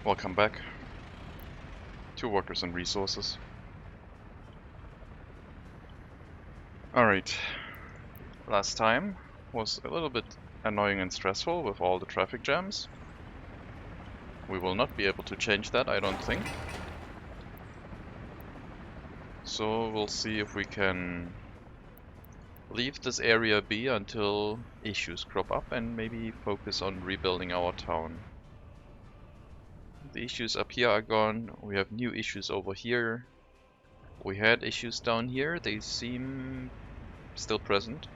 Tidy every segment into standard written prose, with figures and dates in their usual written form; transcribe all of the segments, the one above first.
Welcome back. 2 workers and resources. Alright. Last time was a little bit annoying and stressful with all the traffic jams. We will not be able to change that, I don't think. So we'll see if we can leave this area be until issues crop up and maybe focus on rebuilding our town. The issues up here are gone. We have new issues over here. We had issues down here. They seem still present.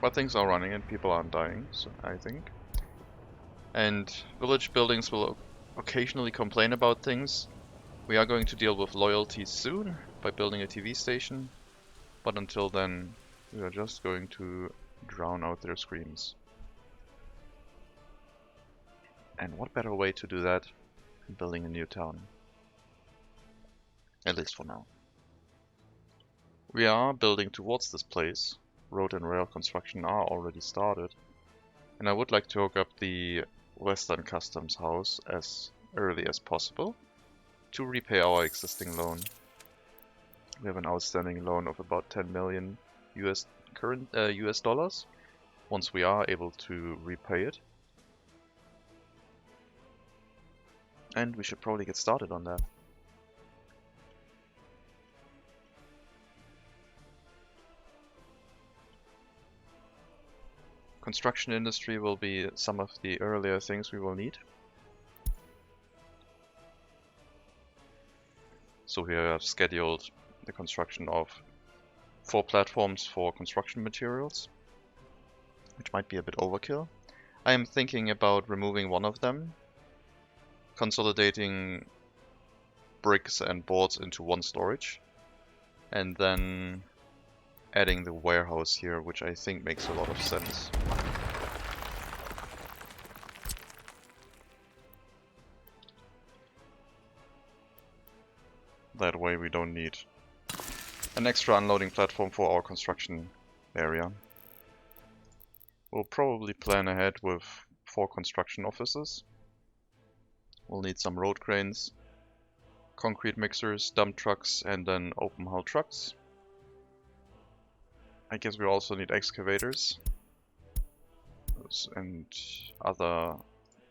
But things are running and people aren't dying, so I think. And village buildings will occasionally complain about things. We are going to deal with loyalty soon by building a TV station. But until then, we are just going to drown out their screams. And what better way to do that than building a new town? At least for now. We are building towards this place. Road and rail construction are already started. And I would like to hook up the Western Customs house as early as possible to repay our existing loan. We have an outstanding loan of about 10 million US dollars once we are able to repay it. And we should probably get started on that. Construction industry will be some of the earlier things we will need. So we have scheduled the construction of 4 platforms for construction materials, which might be a bit overkill. I am thinking about removing one of them, consolidating bricks and boards into one storage, and then adding the warehouse here, which I think makes a lot of sense. That way we don't need an extra unloading platform for our construction area. We'll probably plan ahead with 4 construction offices. We'll need some road cranes, concrete mixers, dump trucks, and then open haul trucks. I guess we also need excavators and other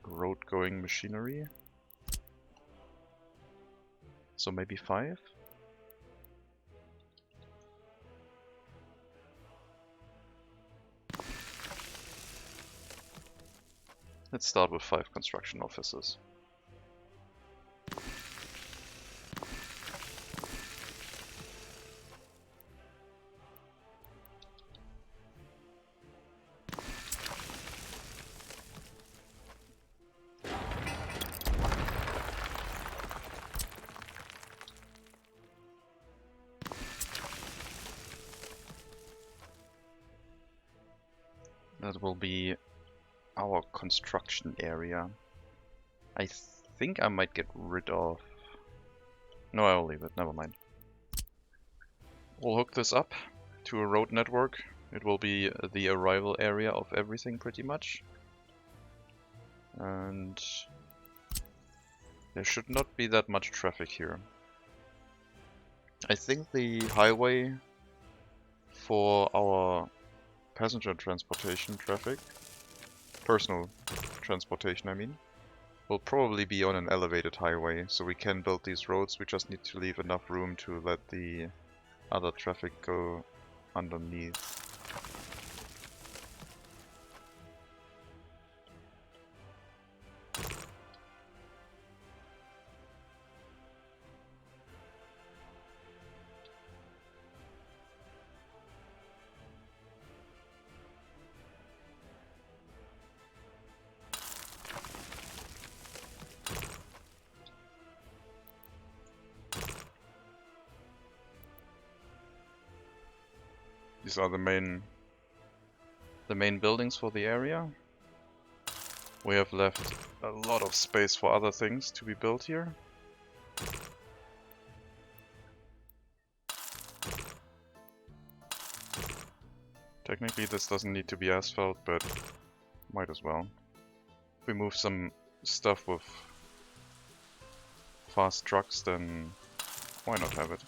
road going machinery. So maybe 5? Let's start with 5 construction offices. That will be our construction area. I think I might get rid of... No, I'll leave it, never mind. We'll hook this up to a road network. It will be the arrival area of everything pretty much. And there should not be that much traffic here. I think the highway for our passenger transportation traffic, personal transportation I mean, will probably be on an elevated highway, so we can build these roads. We just need to leave enough room to let the other traffic go underneath. These are the main buildings for the area. We have left a lot of space for other things to be built here. Technically this doesn't need to be asphalt, but might as well. If we move some stuff with fast trucks, then why not have it?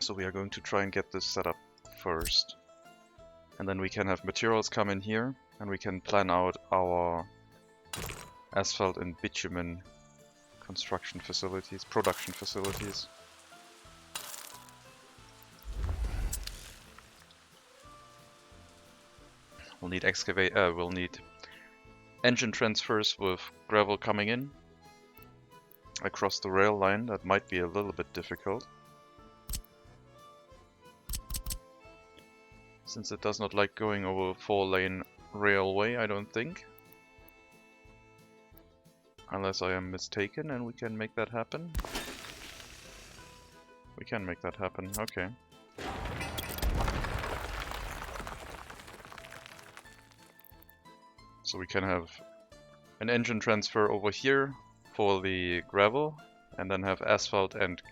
So we are going to try and get this set up first. And then we can have materials come in here, and we can plan out our asphalt and bitumen construction facilities, production facilities. We'll need we'll need engine transfers with gravel coming in across the rail line. That might be a little bit difficult, since it does not like going over a 4-lane railway, I don't think. Unless I am mistaken, and we can make that happen. We can make that happen, okay. So we can have an engine transfer over here for the gravel, and then have asphalt and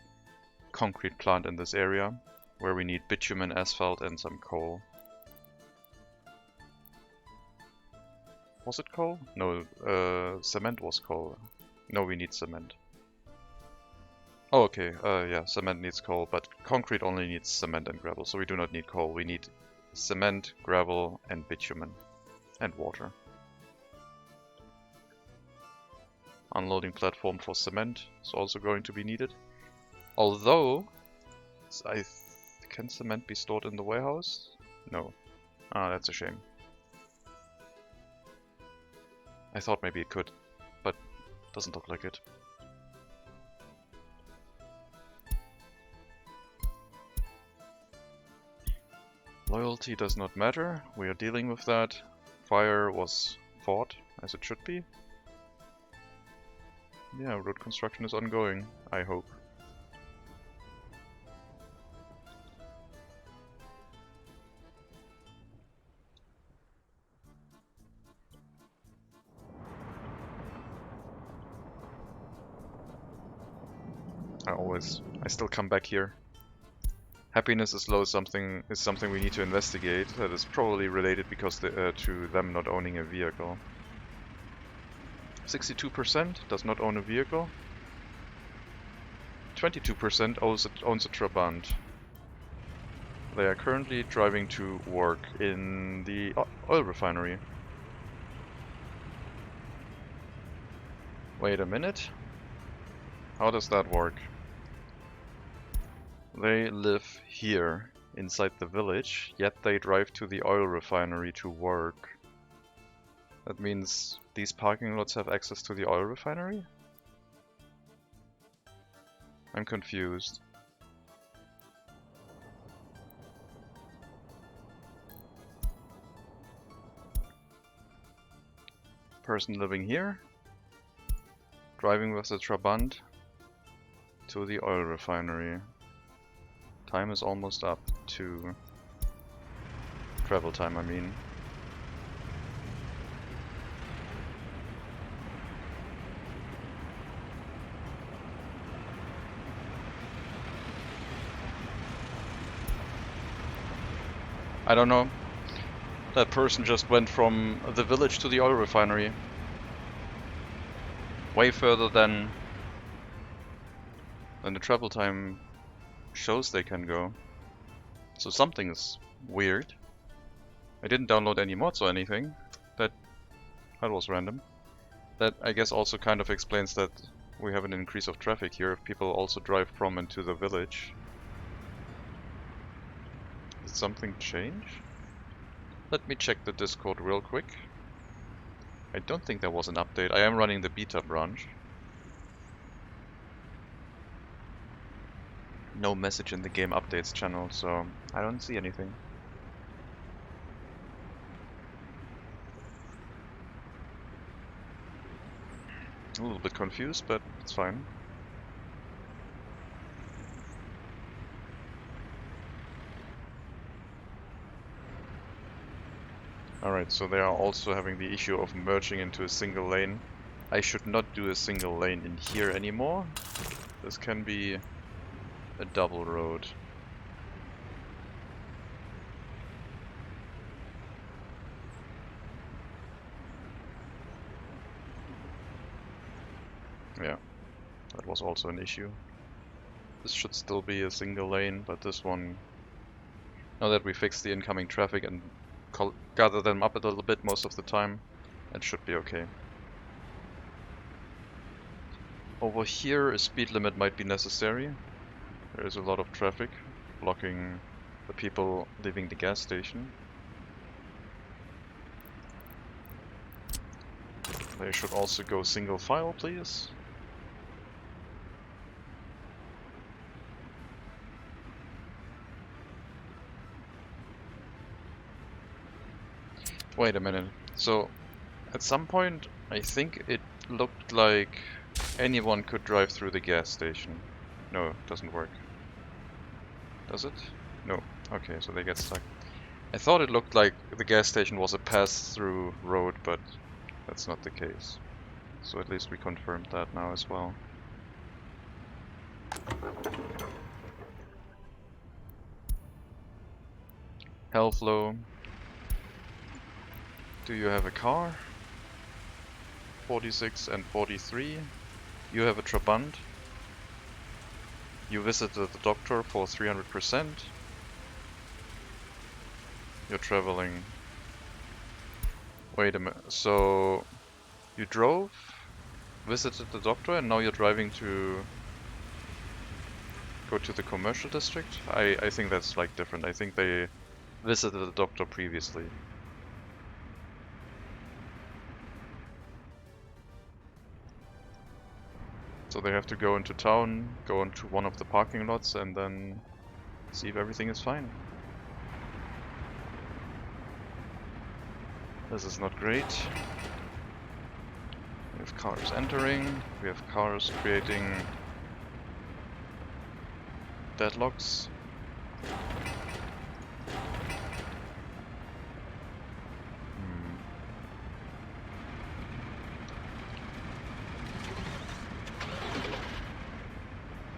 concrete plant in this area, where we need bitumen, asphalt, and some coal. Was it coal? No, cement was coal. No, we need cement. Oh, okay, yeah, cement needs coal, but concrete only needs cement and gravel, so we do not need coal. We need cement, gravel, and bitumen, and water. Unloading platform for cement is also going to be needed. Although, can cement be stored in the warehouse? No. Ah, that's a shame. I thought maybe it could, but doesn't look like it. Loyalty does not matter. We are dealing with that. Fire was fought, as it should be. Yeah, road construction is ongoing, I hope. I still come back here. Happiness is low. Something we need to investigate. That is probably related because to them not owning a vehicle. 62% does not own a vehicle. 22% owns a Trabant. They are currently driving to work in the oil refinery. Wait a minute. How does that work? They live here, inside the village, yet they drive to the oil refinery to work. That means these parking lots have access to the oil refinery? I'm confused. Person living here, driving with the Trabant to the oil refinery. Time is almost up to travel time, I mean. I don't know. That person just went from the village to the oil refinery. Way further than the travel time shows they can go. So something is weird. I didn't download any mods or anything. That was random. That I guess also kind of explains that we have an increase of traffic here if people also drive from and to the village. Did something change? Let me check the Discord real quick. I don't think there was an update. I am running the beta branch. No message in the game updates channel, so I don't see anything. A little bit confused, but it's fine. Alright, so they are also having the issue of merging into a single lane. I should not do a single lane in here anymore. This can be a double road. Yeah, that was also an issue. This should still be a single lane, but this one, now that we fixed the incoming traffic and gather them up a little bit most of the time, it should be okay. Over here, a speed limit might be necessary. There is a lot of traffic blocking the people leaving the gas station. They should also go single file, please. Wait a minute. So, at some point, I think it looked like anyone could drive through the gas station. No, it doesn't work. Does it? No. Okay, so they get stuck. I thought it looked like the gas station was a pass-through road, but that's not the case. So at least we confirmed that now as well. Hellflow. Do you have a car? 46 and 43. You have a Trabant. You visited the doctor for 300%. You're traveling. Wait a minute. So you drove, visited the doctor, and now you're driving to go to the commercial district? I think that's like different. I think they visited the doctor previously. So they have to go into town, go into one of the parking lots, and then see if everything is fine. This is not great. We have cars entering, we have cars creating deadlocks.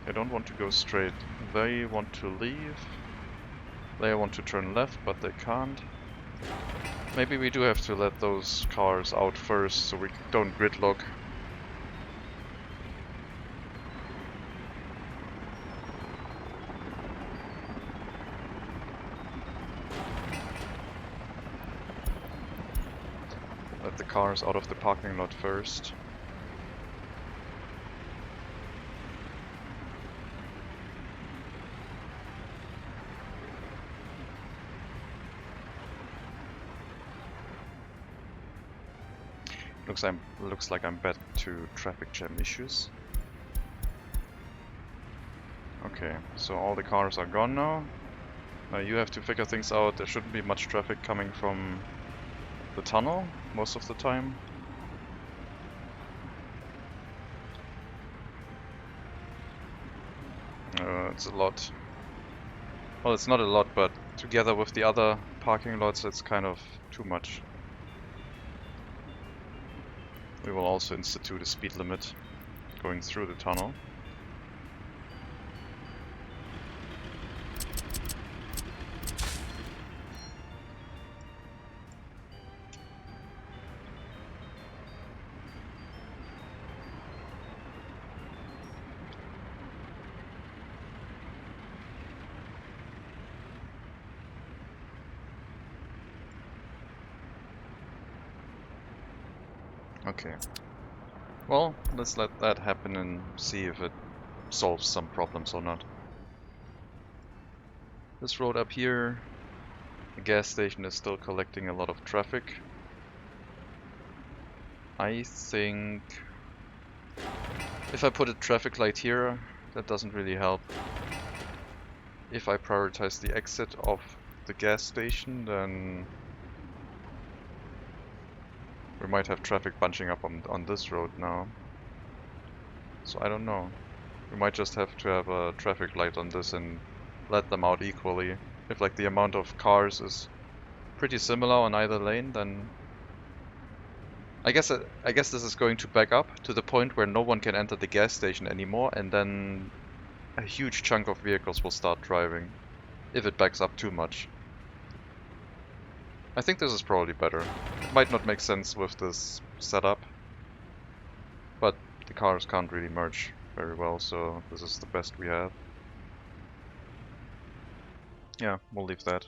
They don't want to go straight. They want to leave. They want to turn left, but they can't. Maybe we do have to let those cars out first so we don't gridlock. Let the cars out of the parking lot first. Looks like I'm back to traffic jam issues. Okay, so all the cars are gone now. You have to figure things out. There shouldn't be much traffic coming from the tunnel most of the time. It's a lot. Well, it's not a lot, but together with the other parking lots, it's kind of too much. We will also institute a speed limit going through the tunnel. Okay. Well, let's let that happen and see if it solves some problems or not. This road up here, the gas station is still collecting a lot of traffic. I think if I put a traffic light here, that doesn't really help. If I prioritize the exit of the gas station, then we might have traffic bunching up on this road now. So I don't know. We might just have to have a traffic light on this and let them out equally. If like the amount of cars is pretty similar on either lane, then I guess this is going to back up to the point where no one can enter the gas station anymore, and then a huge chunk of vehicles will start driving if it backs up too much. I think this is probably better. It might not make sense with this setup, but the the cars can't really merge very well, so this is the best we have. Yeah, we'll leave that.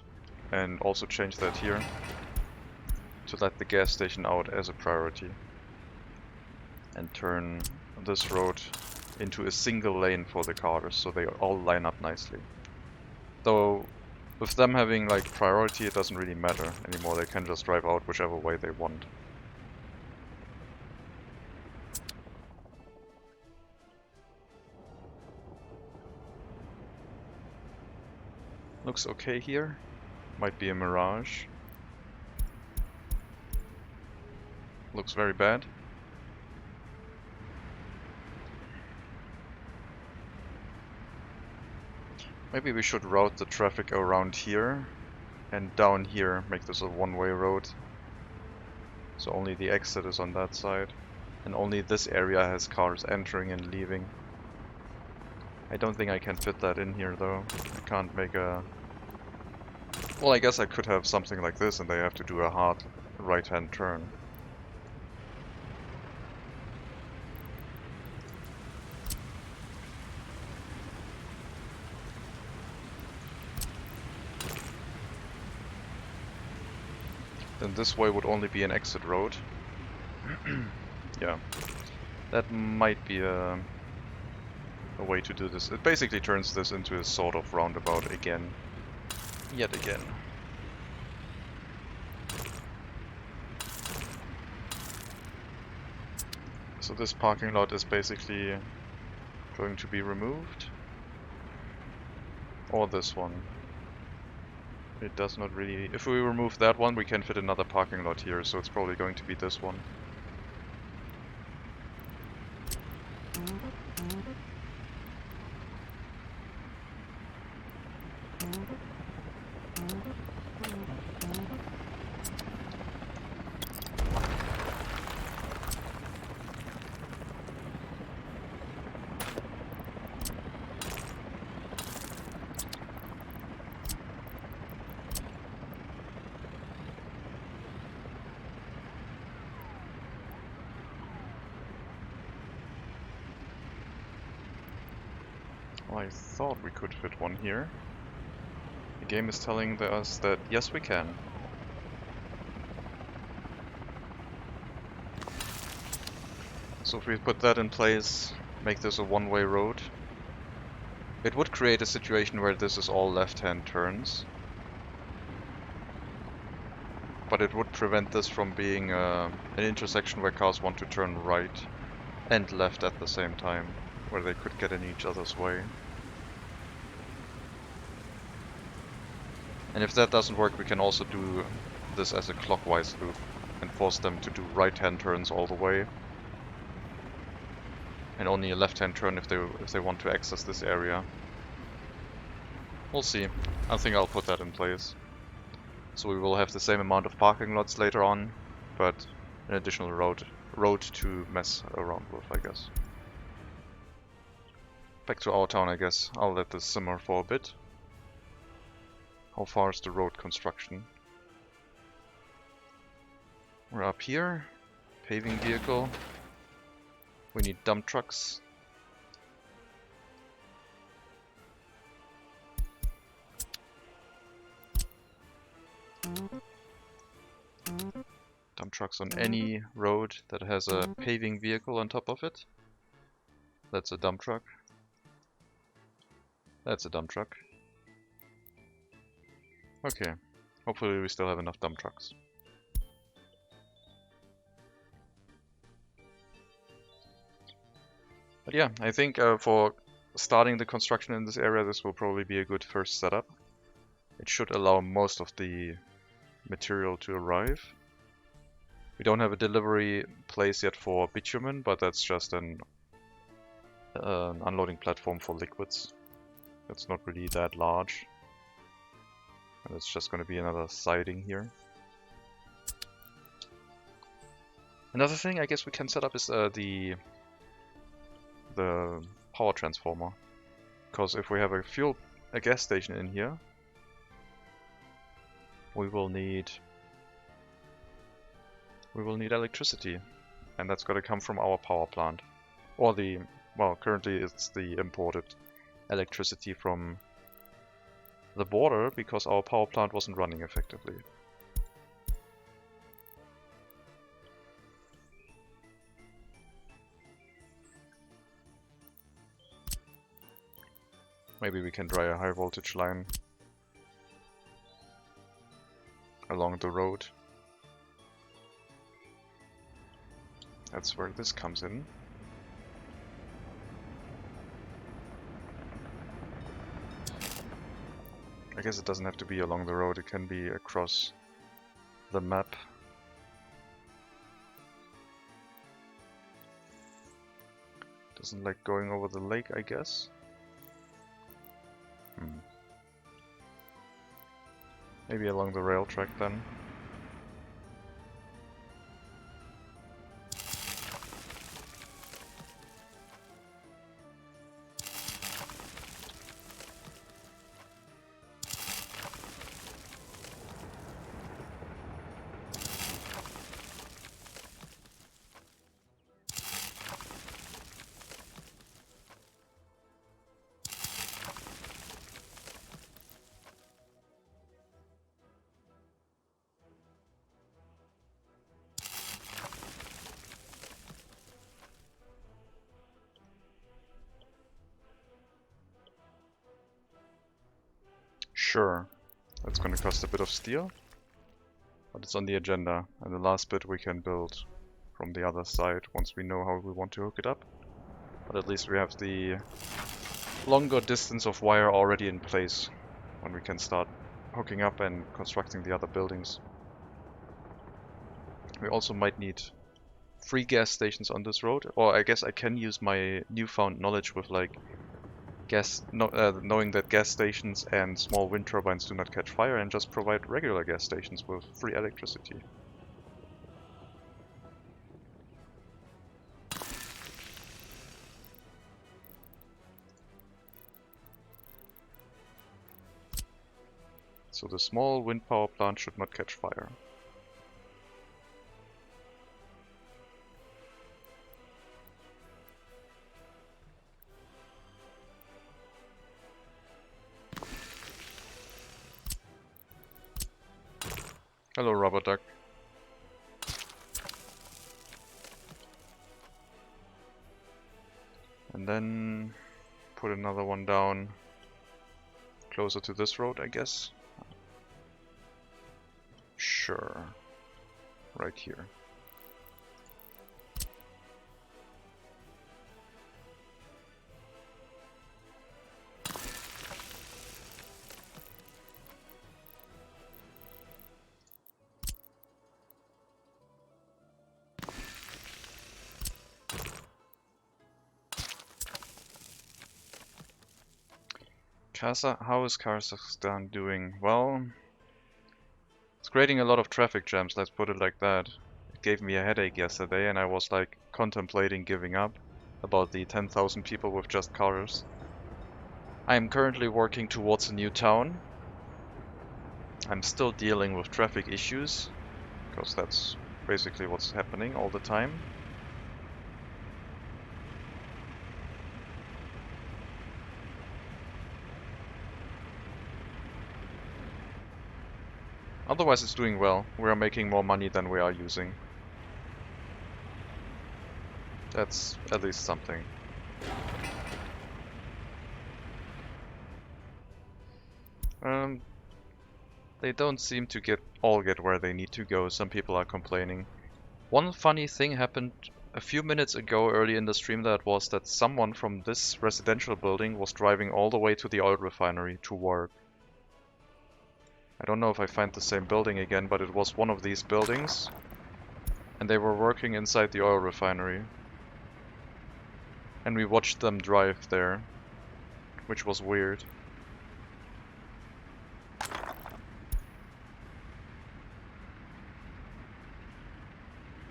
And also change that here to let the gas station out as a priority. And turn this road into a single lane for the cars, so they all line up nicely. Though, with them having like priority, it doesn't really matter anymore. They can just drive out whichever way they want. Looks okay here. Might be a mirage. Looks very bad. Maybe we should route the traffic around here and down here, make this a one-way road. So only the exit is on that side. And only this area has cars entering and leaving. I don't think I can fit that in here though. I can't make a... Well, I guess I could have something like this and they have to do a hard right-hand turn. Then this way would only be an exit road. Yeah, that might be a way to do this. It basically turns this into a sort of roundabout again. Yet again. So this parking lot is basically going to be removed. Or this one. It does not really... If we remove that one, we can fit another parking lot here, so it's probably going to be this one. I thought we could fit one here. The game is telling us that yes, we can. So if we put that in place, make this a one-way road, it would create a situation where this is all left-hand turns. But it would prevent this from being an intersection where cars want to turn right and left at the same time, where they could get in each other's way. And if that doesn't work, we can also do this as a clockwise loop and force them to do right-hand turns all the way. And only a left-hand turn if they want to access this area. We'll see. I think I'll put that in place. So we will have the same amount of parking lots later on, but an additional road to mess around with, I guess. Back to our town, I guess. I'll let this simmer for a bit. How far is the road construction? We're up here. Paving vehicle. We need dump trucks. Dump trucks on any road that has a paving vehicle on top of it. That's a dump truck. That's a dump truck. Okay, hopefully we still have enough dump trucks. But yeah, I think for starting the construction in this area, this will probably be a good first setup. It should allow most of the material to arrive. We don't have a delivery place yet for bitumen, but that's just an unloading platform for liquids. It's not really that large. And it's just going to be another siding here. Another thing I guess we can set up is the power transformer. Because if we have a gas station in here, we will need electricity, and that's got to come from our power plant. Or the, well, currently it's the imported electricity from the border because our power plant wasn't running effectively. Maybe we can dry a high voltage line along the road. That's where this comes in. I guess it doesn't have to be along the road, it can be across the map. Doesn't like going over the lake, I guess. Maybe along the rail track then. Sure, that's gonna cost a bit of steel, but it's on the agenda, and the last bit we can build from the other side once we know how we want to hook it up. But at least we have the longer distance of wire already in place when we can start hooking up and constructing the other buildings. We also might need 3 gas stations on this road, or I guess I can use my newfound knowledge with like knowing that gas stations and small wind turbines do not catch fire and just provide regular gas stations with free electricity. So the small wind power plant should not catch fire. Hello, rubber duck. And then put another one down closer to this road, I guess. Sure. Right here. How is Carsachstan doing? Well, it's creating a lot of traffic jams, let's put it like that. It gave me a headache yesterday and I was like contemplating giving up about the 10,000 people with just cars. I am currently working towards a new town. I'm still dealing with traffic issues, because that's basically what's happening all the time. Otherwise it's doing well. We are making more money than we are using. That's at least something. They don't seem to all get where they need to go. Some people are complaining. One funny thing happened a few minutes ago early in the stream, that was that someone from this residential building was driving all the way to the oil refinery to work. I don't know if I find the same building again, but it was one of these buildings. And they were working inside the oil refinery. And we watched them drive there, which was weird.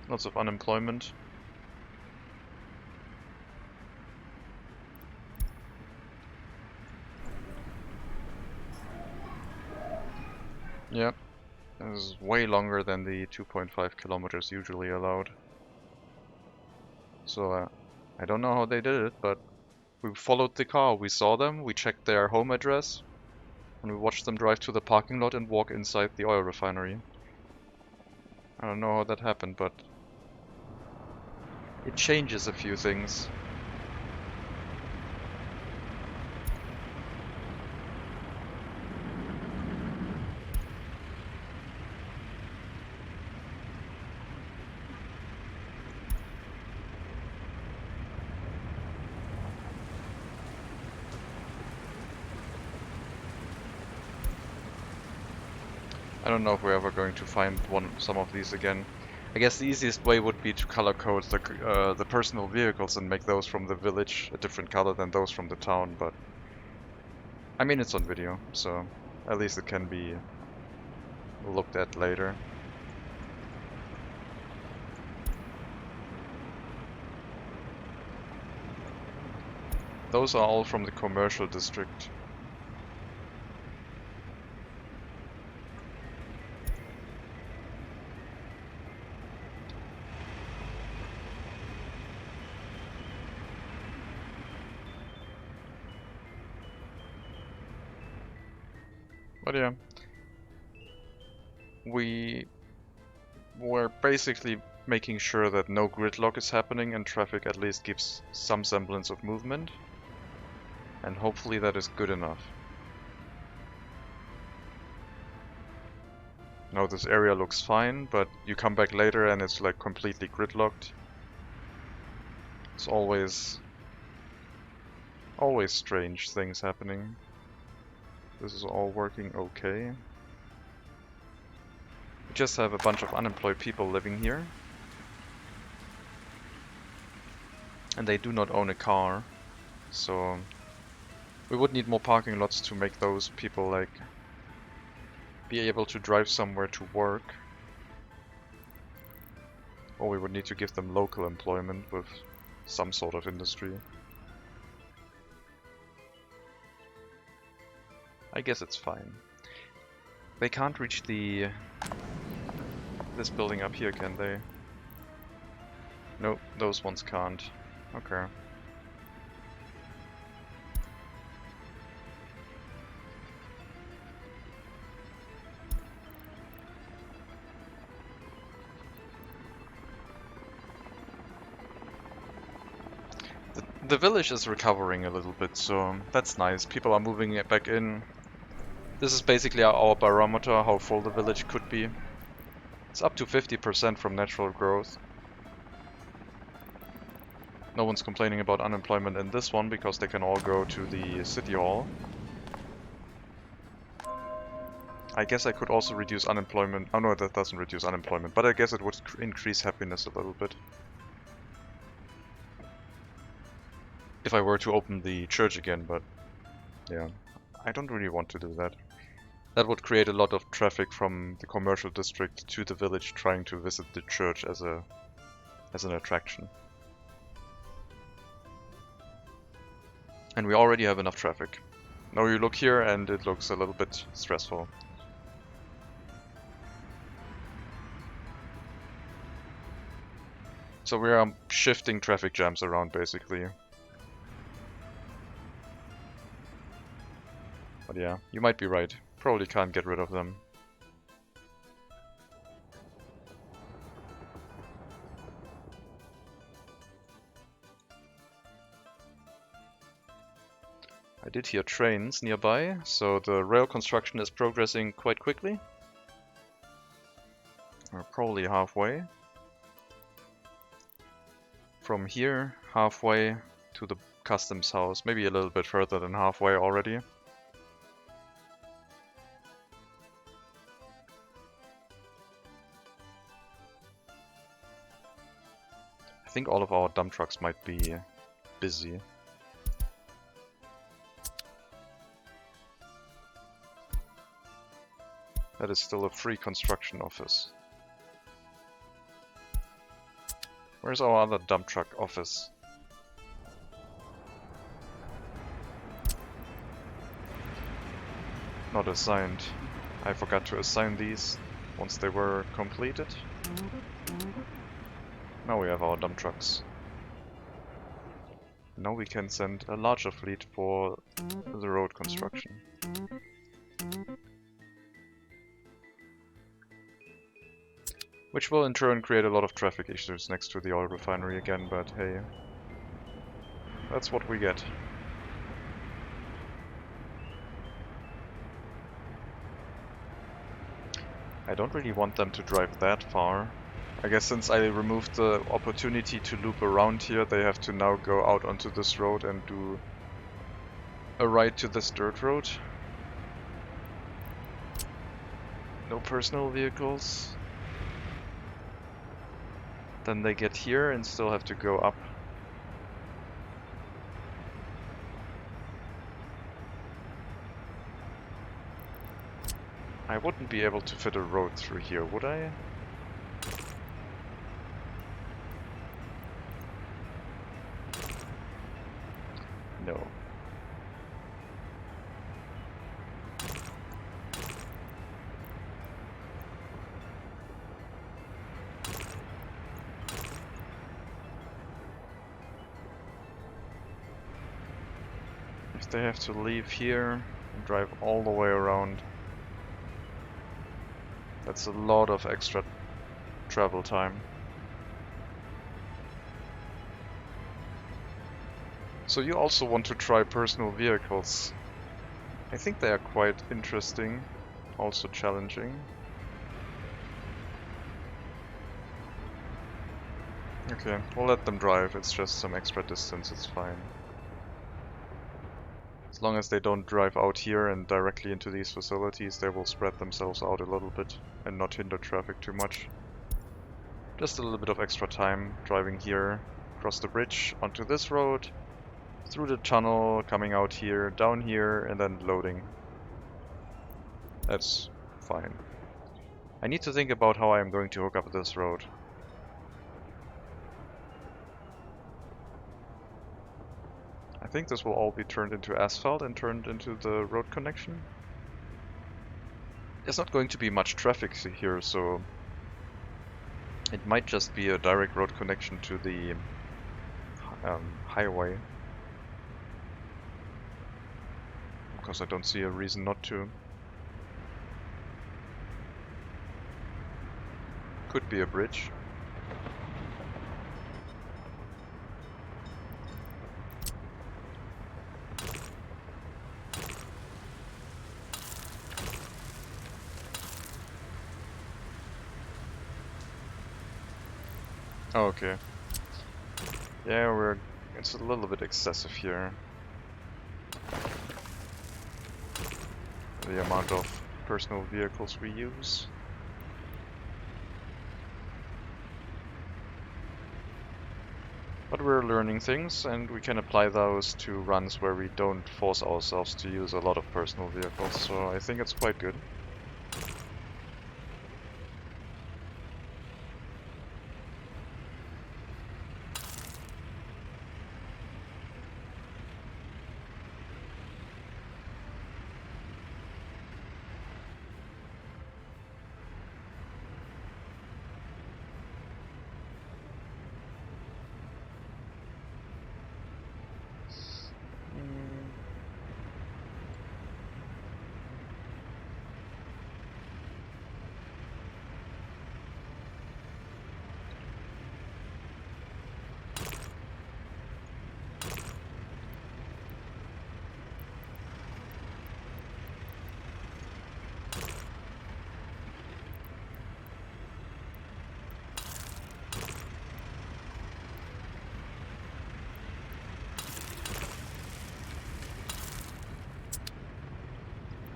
Lots of unemployment. Yeah, this is way longer than the 2.5 kilometers usually allowed. So I don't know how they did it, but we followed the car, we saw them, we checked their home address, and we watched them drive to the parking lot and walk inside the oil refinery. I don't know how that happened, but it changes a few things. I don't know if we're ever going to find some of these again. I guess the easiest way would be to color code the personal vehicles and make those from the village a different color than those from the town, but I mean it's on video, so at least it can be looked at later. Those are all from the commercial district. But yeah, we were basically making sure that no gridlock is happening and traffic at least gives some semblance of movement. And hopefully that is good enough. Now this area looks fine, but you come back later and it's like completely gridlocked. It's always strange things happening. This is all working okay. We just have a bunch of unemployed people living here. And they do not own a car, so we would need more parking lots to make those people like be able to drive somewhere to work. Or we would need to give them local employment with some sort of industry. I guess it's fine. They can't reach this building up here, can they? Nope, those ones can't. Okay. The village is recovering a little bit, so that's nice. People are moving it back in. This is basically our barometer, how full the village could be. It's up to 50% from natural growth. No one's complaining about unemployment in this one because they can all go to the city hall. I guess I could also reduce unemployment. Oh no, that doesn't reduce unemployment, but I guess it would increase happiness a little bit. If I were to open the church again, but yeah, I don't really want to do that. That would create a lot of traffic from the commercial district to the village trying to visit the church as an attraction. And we already have enough traffic. Now you look here and it looks a little bit stressful. So we are shifting traffic jams around basically. But yeah, you might be right. Probably can't get rid of them. I did hear trains nearby, so the rail construction is progressing quite quickly. We're probably halfway. From here, halfway to the customs house, maybe a little bit further than halfway already. I think all of our dump trucks might be busy. That is still a free construction office. Where's our other dump truck office? Not assigned. I forgot to assign these once they were completed. Now we have our dump trucks. Now we can send a larger fleet for the road construction. Which will in turn create a lot of traffic issues next to the oil refinery again, but hey, that's what we get. I don't really want them to drive that far. I guess since I removed the opportunity to loop around here, they have to now go out onto this road and do a ride to this dirt road. No personal vehicles. Then they get here and still have to go up. I wouldn't be able to fit a road through here, would I? No. If they have to leave here and drive all the way around, that's a lot of extra travel time. So you also want to try personal vehicles. I think they are quite interesting, also challenging. Okay, we'll let them drive, it's just some extra distance, it's fine. As long as they don't drive out here and directly into these facilities, they will spread themselves out a little bit and not hinder traffic too much. Just a little bit of extra time driving here, across the bridge, onto this road, through the tunnel, coming out here, down here, and then loading. That's fine. I need to think about how I'm going to hook up this road. I think this will all be turned into asphalt and turned into the road connection. There's not going to be much traffic here, so it might just be a direct road connection to the highway. Because I don't see a reason not to. Could be a bridge. Oh, okay. Yeah, it's a little bit excessive here. The amount of personal vehicles we use. But we're learning things, and we can apply those to runs where we don't force ourselves to use a lot of personal vehicles, so I think it's quite good.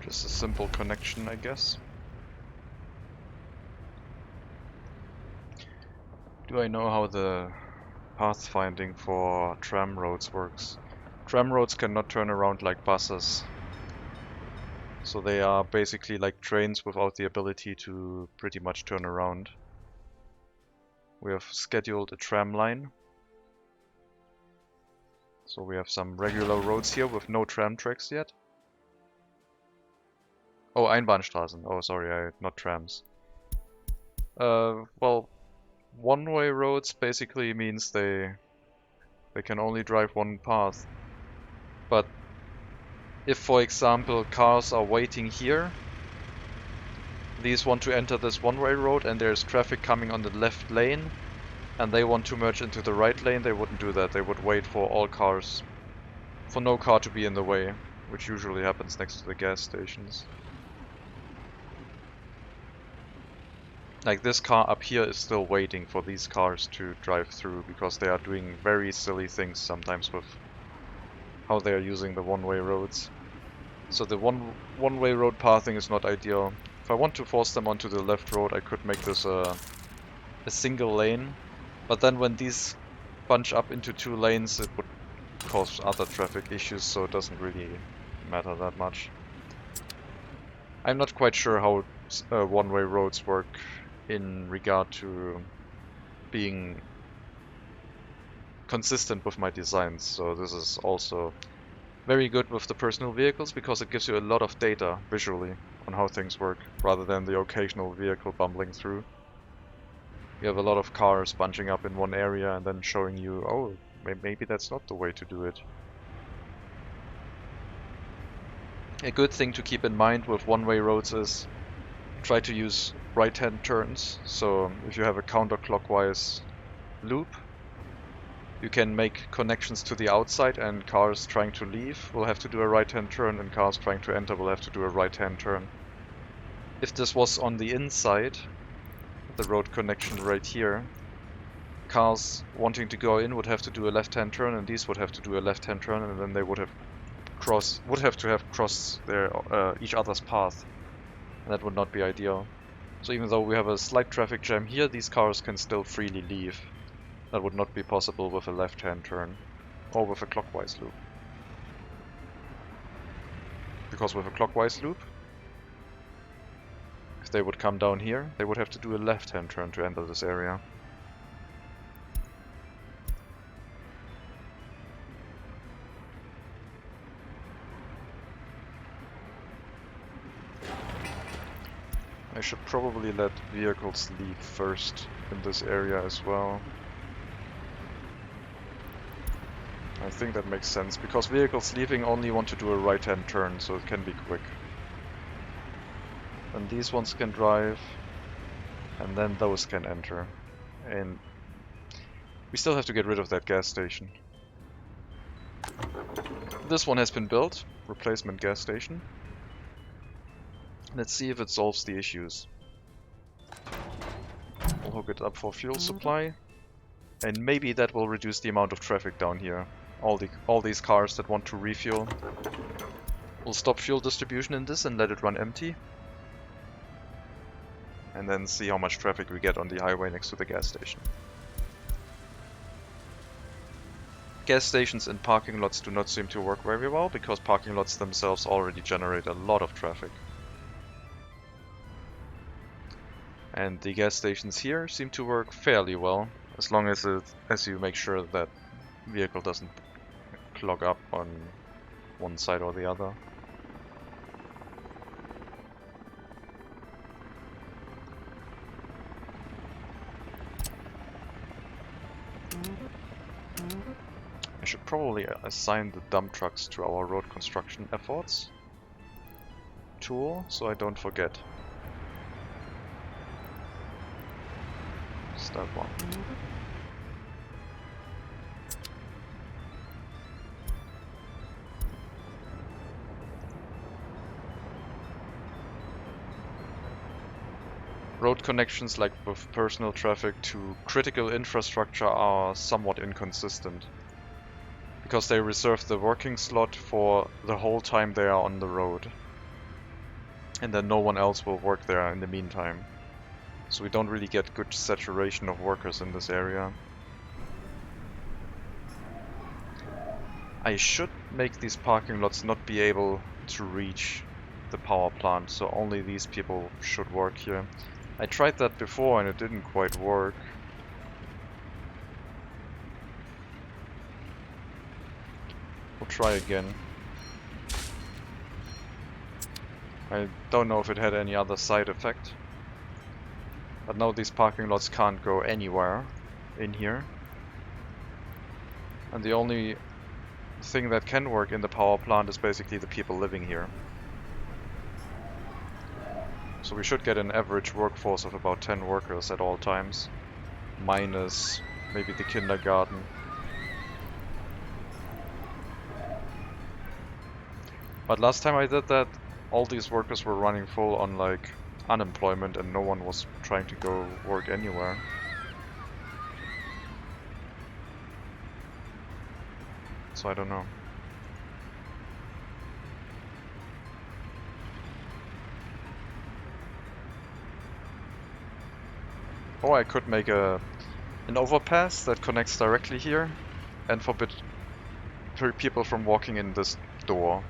Just a simple connection, I guess. Do I know how the pathfinding for tram roads works? Tram roads cannot turn around like buses. So they are basically like trains without the ability to pretty much turn around. We have scheduled a tram line. So we have some regular roads here with no tram tracks yet. Oh, Einbahnstraßen. Oh, sorry, not trams. Well, one-way roads basically means they They can only drive one path. But if, for example, cars are waiting here, these want to enter this one-way road and there's traffic coming on the left lane, and they want to merge into the right lane, they wouldn't do that. They would wait for all cars, for no car to be in the way, which usually happens next to the gas stations. Like this car up here is still waiting for these cars to drive through because they are doing very silly things sometimes with how they are using the one-way roads. So the one-way road pathing is not ideal. If I want to force them onto the left road, I could make this a single lane. But then when these bunch up into two lanes, it would cause other traffic issues, so it doesn't really matter that much. I'm not quite sure how one-way roads work in regard to being consistent with my designs, so this is also very good with the personal vehicles because it gives you a lot of data visually on how things work, rather than the occasional vehicle bumbling through. You have a lot of cars bunching up in one area and then showing you, oh, maybe that's not the way to do it. A good thing to keep in mind with one-way roads is try to use right-hand turns. So if you have a counterclockwise loop, you can make connections to the outside, and cars trying to leave will have to do a right-hand turn, and cars trying to enter will have to do a right-hand turn. If this was on the inside, the road connection right here, cars wanting to go in would have to do a left-hand turn, and these would have to do a left-hand turn, and then they would have to have crossed their each other's path, and that would not be ideal. So even though we have a slight traffic jam here, these cars can still freely leave. That would not be possible with a left-hand turn or with a clockwise loop. Because with a clockwise loop, if they would come down here, they would have to do a left-hand turn to enter this area. I should probably let vehicles leave first in this area as well. I think that makes sense, because vehicles leaving only want to do a right-hand turn, so it can be quick. And these ones can drive, and then those can enter. And we still have to get rid of that gas station. This one has been built, replacement gas station. Let's see if it solves the issues. We'll hook it up for fuel supply, and maybe that will reduce the amount of traffic down here. All these cars that want to refuel. We'll stop fuel distribution in this and let it run empty. And then see how much traffic we get on the highway next to the gas station. Gas stations and parking lots do not seem to work very well, because parking lots themselves already generate a lot of traffic. And the gas stations here seem to work fairly well, as long as you make sure that vehicle doesn't clog up on one side or the other. I should probably assign the dump trucks to our road construction efforts tool, so I don't forget. Step one. Road connections, like with personal traffic to critical infrastructure, are somewhat inconsistent, because they reserve the working slot for the whole time they are on the road, and then no one else will work there in the meantime. So we don't really get good saturation of workers in this area. I should make these parking lots not be able to reach the power plant, so only these people should work here. I tried that before and it didn't quite work. We'll try again. I don't know if it had any other side effect. But now these parking lots can't go anywhere in here. And the only thing that can work in the power plant is basically the people living here. So we should get an average workforce of about 10 workers at all times, minus maybe the kindergarten. But last time I did that, all these workers were running full on like unemployment and no one was trying to go work anywhere. So I don't know. Or I could make an overpass that connects directly here and forbid people from walking in this door.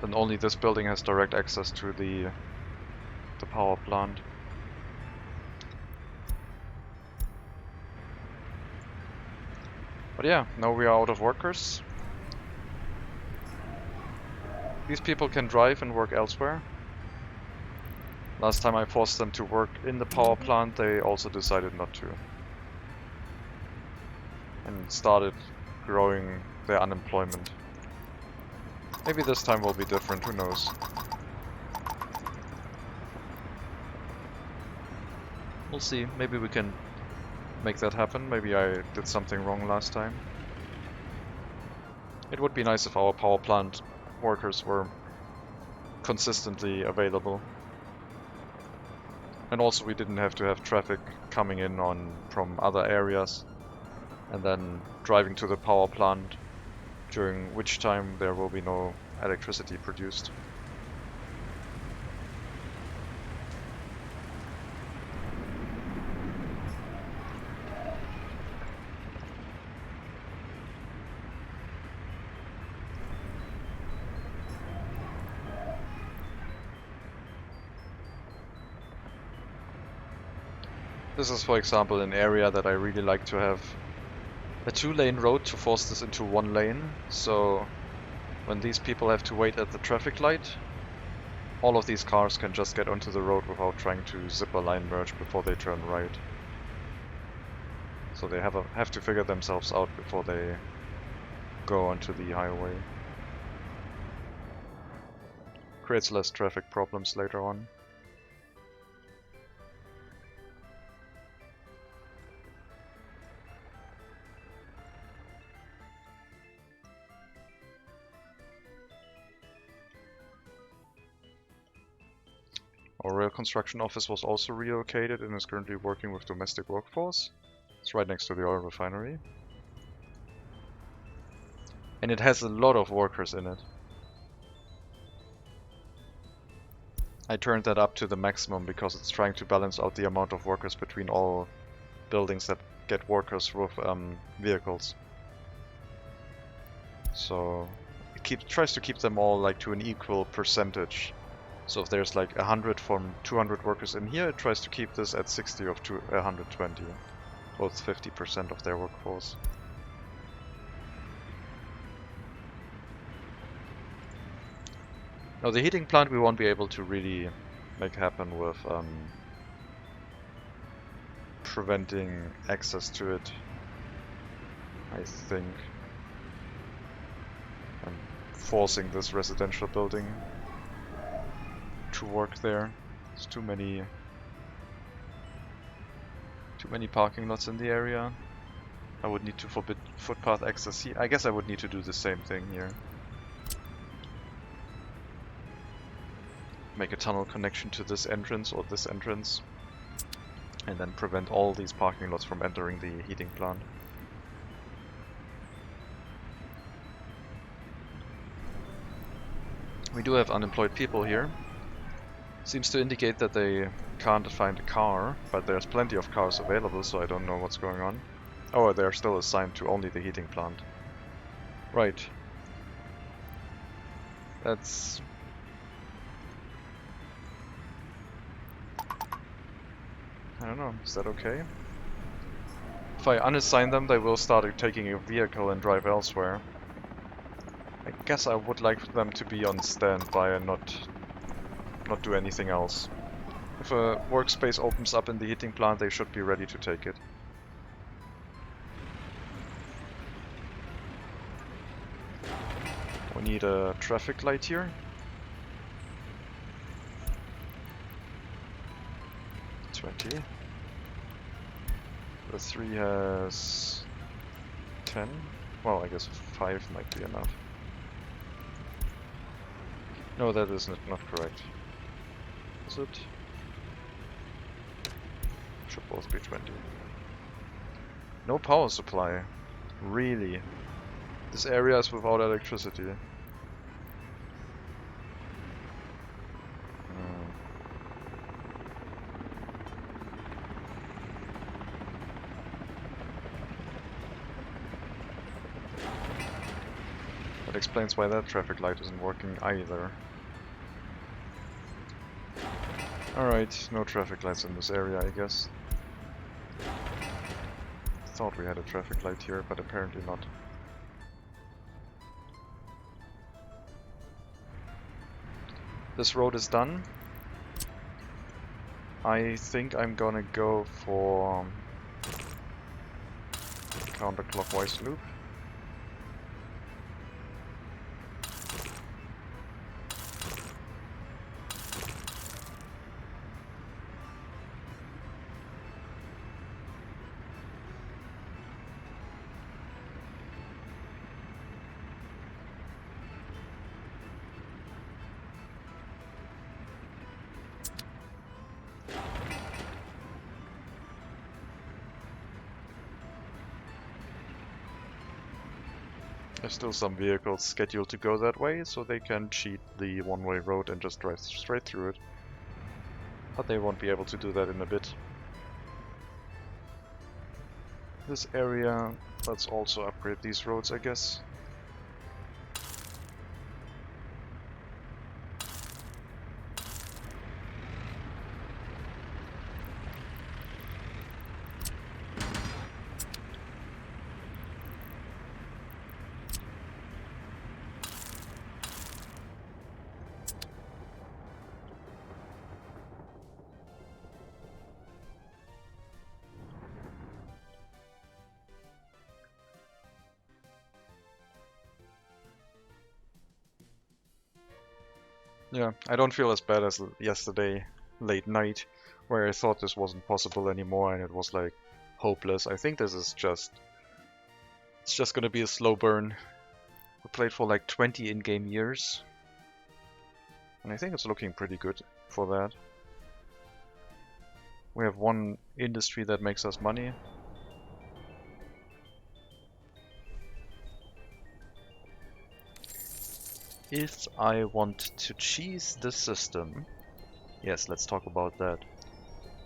Then only this building has direct access to the power plant. But yeah, now we are out of workers. These people can drive and work elsewhere. Last time I forced them to work in the power plant, they also decided not to. And started growing their unemployment. Maybe this time will be different, who knows. We'll see, maybe we can make that happen. Maybe I did something wrong last time. It would be nice if our power plant workers were consistently available. And also we didn't have to have traffic coming in from other areas and then driving to the power plant, during which time there will be no electricity produced. This is, for example, an area that I really like to have a 2-lane road to force this into 1 lane, so when these people have to wait at the traffic light, all of these cars can just get onto the road without trying to zipper line merge before they turn right. So they have to figure themselves out before they go onto the highway. Creates less traffic problems later on. Our rail construction office was also relocated and is currently working with domestic workforce. It's right next to the oil refinery. And it has a lot of workers in it. I turned that up to the maximum because it's trying to balance out the amount of workers between all buildings that get workers with vehicles. So it tries to keep them all like to an equal percentage. So if there's like 100 from 200 workers in here, it tries to keep this at 60 of 120, both 50% of their workforce. Now the heating plant we won't be able to really make happen with preventing access to it, I think, and forcing this residential building to work there. There's too many parking lots in the area. I would need to forbid footpath access here. I guess I would need to do the same thing here. Make a tunnel connection to this entrance or this entrance, and then prevent all these parking lots from entering the heating plant. We do have unemployed people here. Seems to indicate that they can't find a car, but there's plenty of cars available, so I don't know what's going on. Oh, they're still assigned to only the heating plant. Right. That's... I don't know, is that okay? If I unassign them, they will start taking a vehicle and drive elsewhere. I guess I would like them to be on standby and not do anything else. If a workspace opens up in the heating plant, they should be ready to take it. need a traffic light here. $20. The 3 has 10. Well, I guess 5 might be enough. No, that is not correct. Is it? Should both be 20. No power supply. Really? This area is without electricity. That explains why that traffic light isn't working either. Alright, no traffic lights in this area, I guess. Thought we had a traffic light here, but apparently not. This road is done. I think I'm gonna go for counterclockwise loop. There's still some vehicles scheduled to go that way, so they can cheat the one-way road and just drive straight through it. But they won't be able to do that in a bit. This area, let's also upgrade these roads, I guess. Yeah, I don't feel as bad as yesterday, late night, where I thought this wasn't possible anymore and it was like hopeless. I think this is it's just gonna be a slow burn. We played for like 20 in-game years, and I think it's looking pretty good for that. We have one industry that makes us money. If I want to cheese the system, yes, let's talk about that.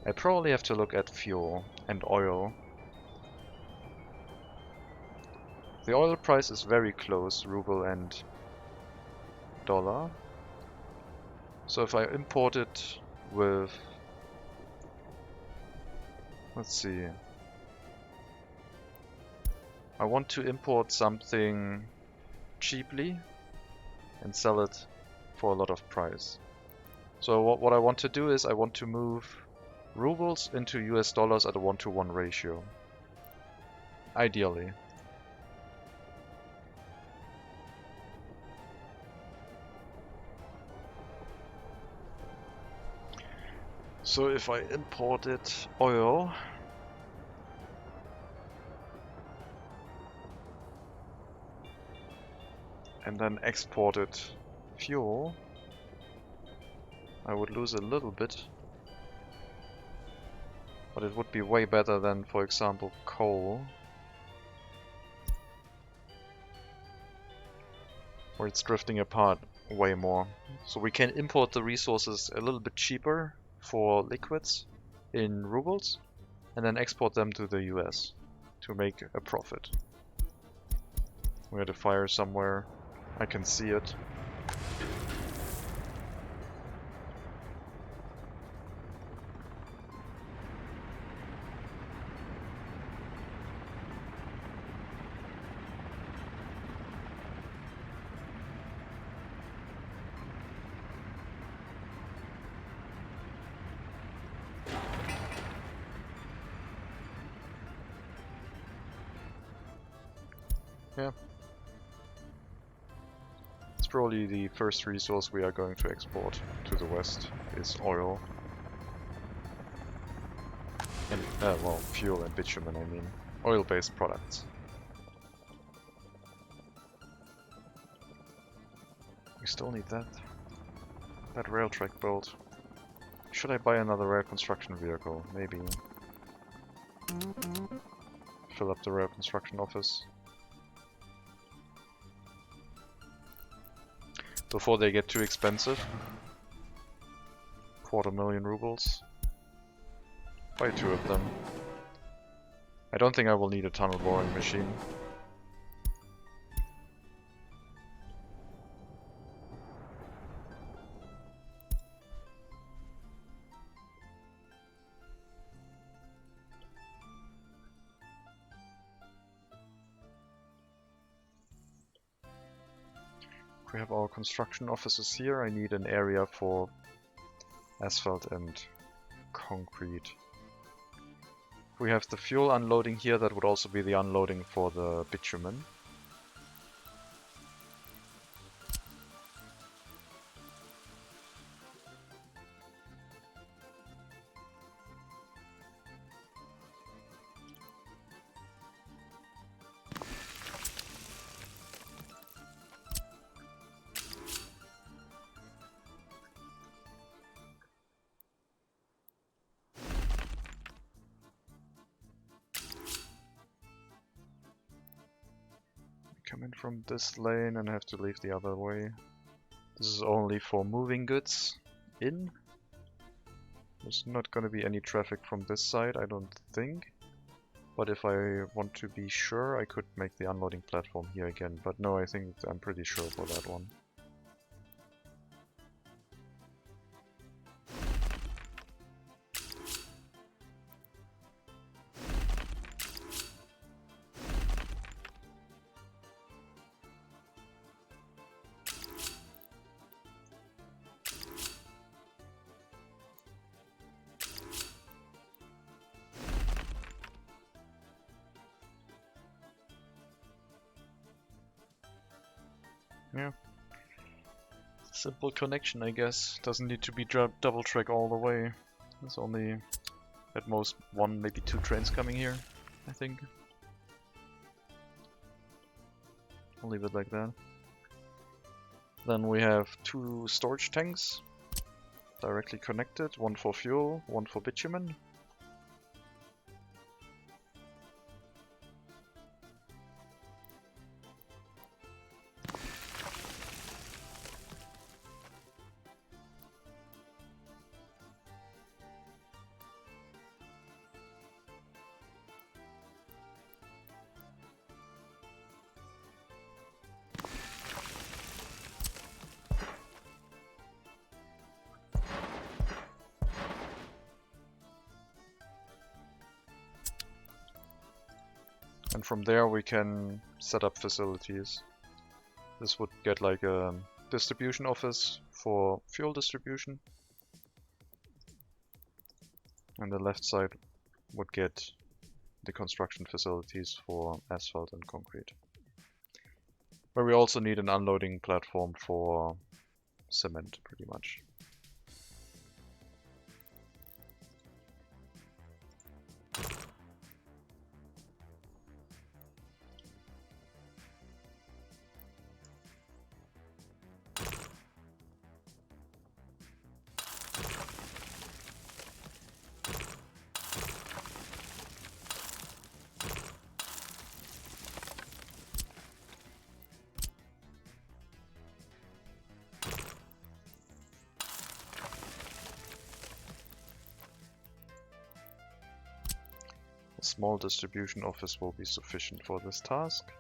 I probably have to look at fuel and oil. The oil price is very close, ruble and dollar. So if I import it with, let's see, I want to import something cheaply and sell it for a lot of price. So what I want to do is I want to move rubles into US dollars at a 1-to-1 ratio. Ideally. So if I imported oil, and then exported fuel, I would lose a little bit, but it would be way better than, for example, coal, where it's drifting apart way more. So we can import the resources a little bit cheaper for liquids in rubles, and then export them to the US to make a profit. We had a fire somewhere. I can see it. Yeah. Most probably the first resource we are going to export to the west is oil. And, well, fuel and bitumen, I mean. Oil-based products. We still need that. That rail track built. Should I buy another rail construction vehicle? Maybe. Fill up the rail construction office. Before they get too expensive. 250,000 rubles. Buy 2 of them. I don't think I will need a tunnel boring machine. We have our construction offices here. I need an area for asphalt and concrete. We have the fuel unloading here. That would also be the unloading for the bitumen. Come in from this lane and have to leave the other way. This is only for moving goods in. There's not going to be any traffic from this side, I don't think. But if I want to be sure, I could make the unloading platform here again. But no, I think I'm pretty sure for that one. Yeah. Simple connection, I guess. Doesn't need to be double track all the way. There's only at most 1, maybe 2 trains coming here, I think. I'll leave it like that. Then we have 2 storage tanks directly connected, 1 for fuel, 1 for bitumen. And from there we can set up facilities. This would get like a distribution office for fuel distribution. And the left side would get the construction facilities for asphalt and concrete. Where we also need an unloading platform for cement, pretty much. A small distribution office will be sufficient for this task.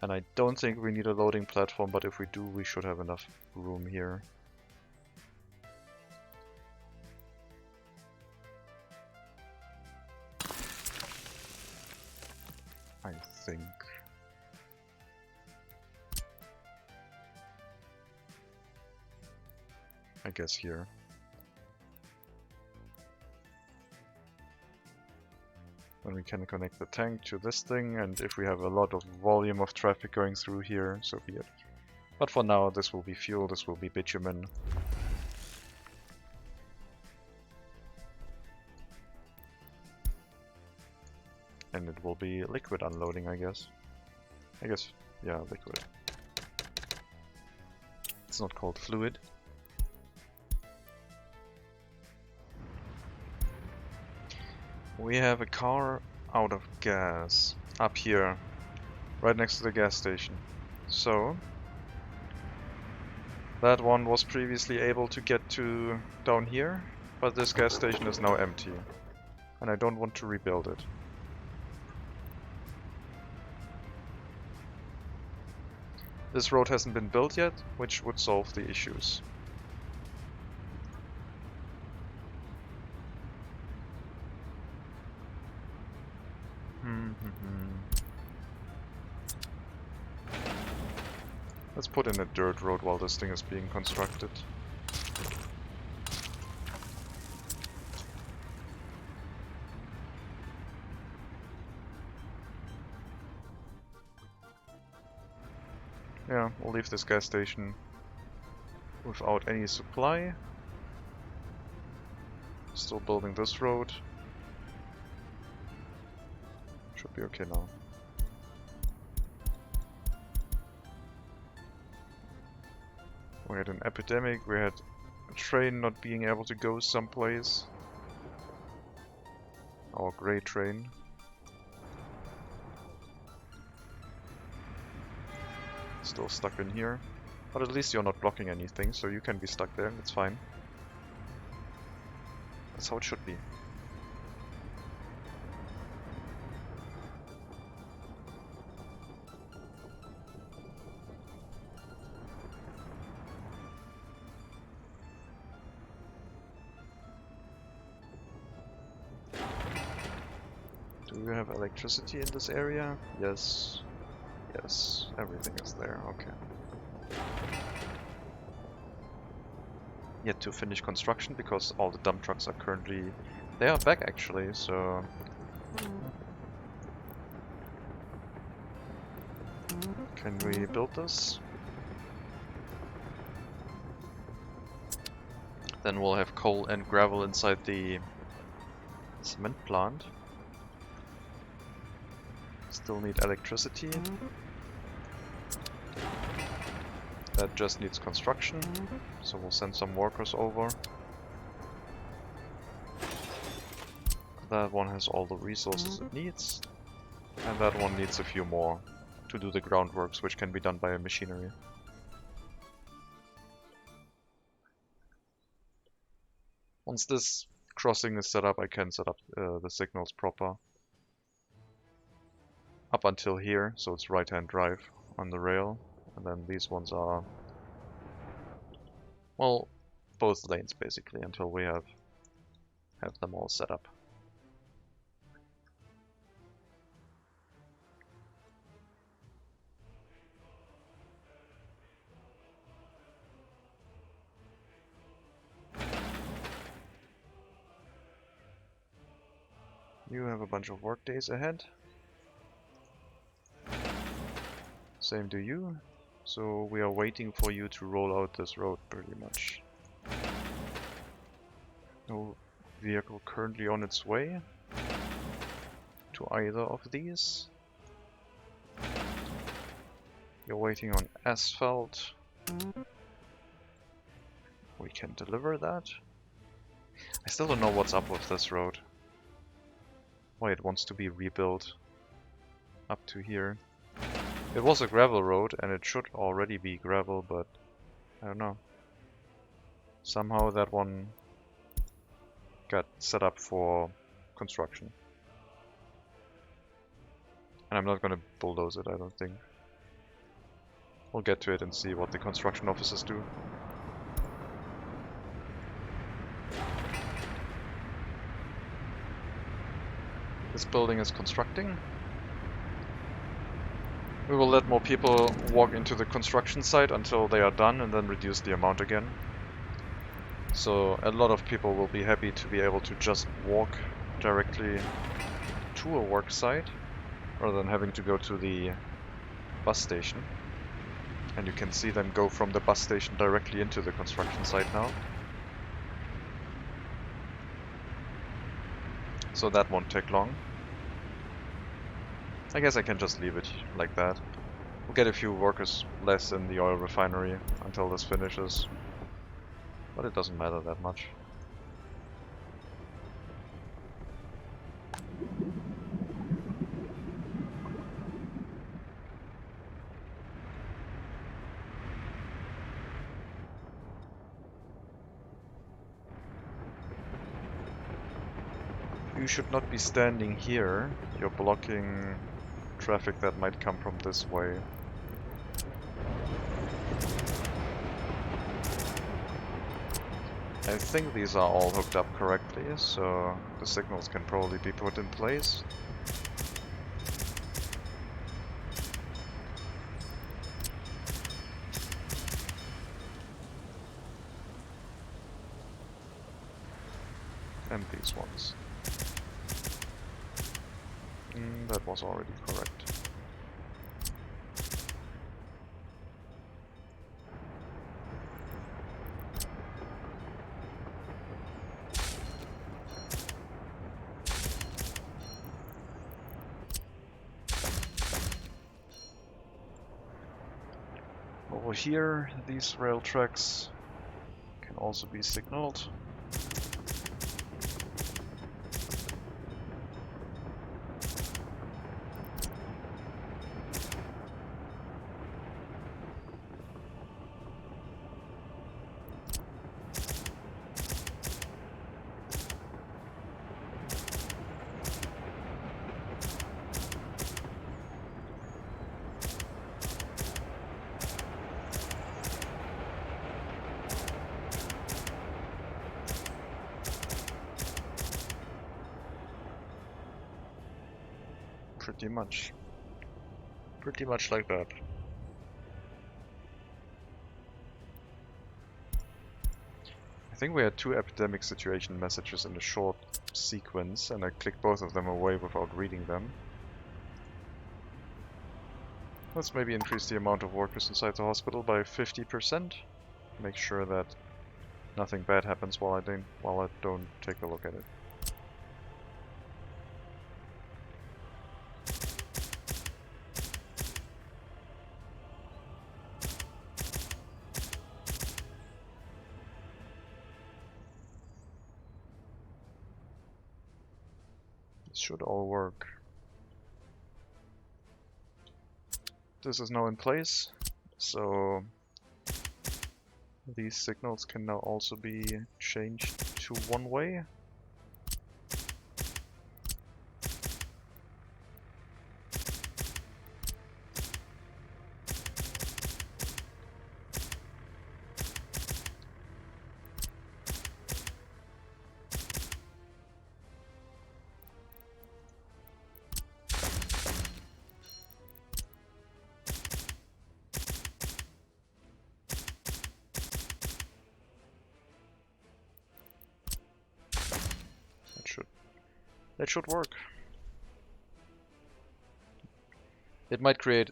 And I don't think we need a loading platform, but if we do, we should have enough room here. I think. I guess here. Then we can connect the tank to this thing, and if we have a lot of volume of traffic going through here, so be it. But for now, this will be fuel, this will be bitumen. And it will be liquid unloading, I guess. Yeah, liquid. It's not called fluid. We have a car out of gas up here, right next to the gas station. So that one was previously able to get to down here, but this gas station is now empty. And I don't want to rebuild it. This road hasn't been built yet, which would solve the issues. Let's put in a dirt road while this thing is being constructed. Yeah, we'll leave this gas station without any supply. Still building this road. Should be okay now. We had an epidemic, we had a train not being able to go someplace. Our grey train. Still stuck in here. But at least you're not blocking anything, so you can be stuck there, it's fine. That's how it should be. Do you have electricity in this area? Yes. Yes, everything is there, okay. Yet to finish construction because all the dump trucks are currently... They are back actually, so... Can we build this? Then we'll have coal and gravel inside the cement plant. Still need electricity. That just needs construction, so we'll send some workers over. That one has all the resources it needs, and that one needs a few more to do the groundworks, which can be done by a machinery. Once this crossing is set up, I can set up the signals proper. Up until here, so it's right-hand drive on the rail. And then these ones are, well, both lanes basically, until we have them all set up. You have a bunch of work days ahead. Same do you. So we are waiting for you to roll out this road pretty much. No vehicle currently on its way to either of these. You're waiting on asphalt. We can deliver that. I still don't know what's up with this road. Why it wants to be rebuilt up to here. It was a gravel road and it should already be gravel, but I don't know. Somehow that one got set up for construction. And I'm not gonna bulldoze it, I don't think. We'll get to it and see what the construction officers do. This building is constructing. We will let more people walk into the construction site until they are done and then reduce the amount again. So a lot of people will be happy to be able to just walk directly to a work site rather than having to go to the bus station. And you can see them go from the bus station directly into the construction site now. So that won't take long. I guess I can just leave it like that. We'll get a few workers less in the oil refinery until this finishes. But it doesn't matter that much. You should not be standing here. You're blocking traffic that might come from this way. I think these are all hooked up correctly, so the signals can probably be put in place. And these ones. That was already correct. Over here, these rail tracks can also be signaled. Pretty much like that. I think we had two epidemic situation messages in a short sequence, and I clicked both of them away without reading them. Let's maybe increase the amount of workers inside the hospital by 50%. Make sure that nothing bad happens while I don't take a look at it. Should all work. This is now in place, so these signals can now also be changed to one way. That should work. It might create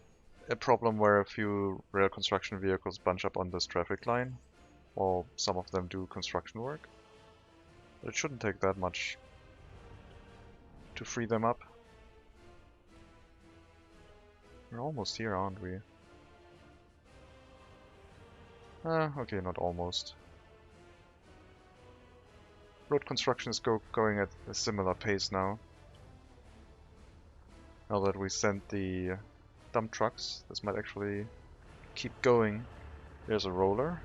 a problem where a few rail construction vehicles bunch up on this traffic line, while some of them do construction work. But it shouldn't take that much to free them up. We're almost here, aren't we? Okay, not almost. Road construction is going at a similar pace now. Now that we sent the dump trucks, this might actually keep going. There's a roller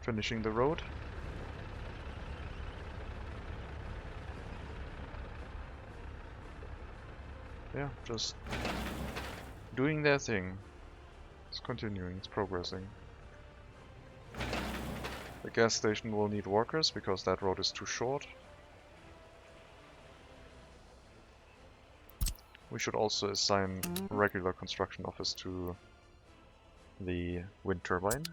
finishing the road. Yeah, just doing their thing. It's continuing, it's progressing. The gas station will need workers because that road is too short. We should also assign regular construction office to the wind turbine,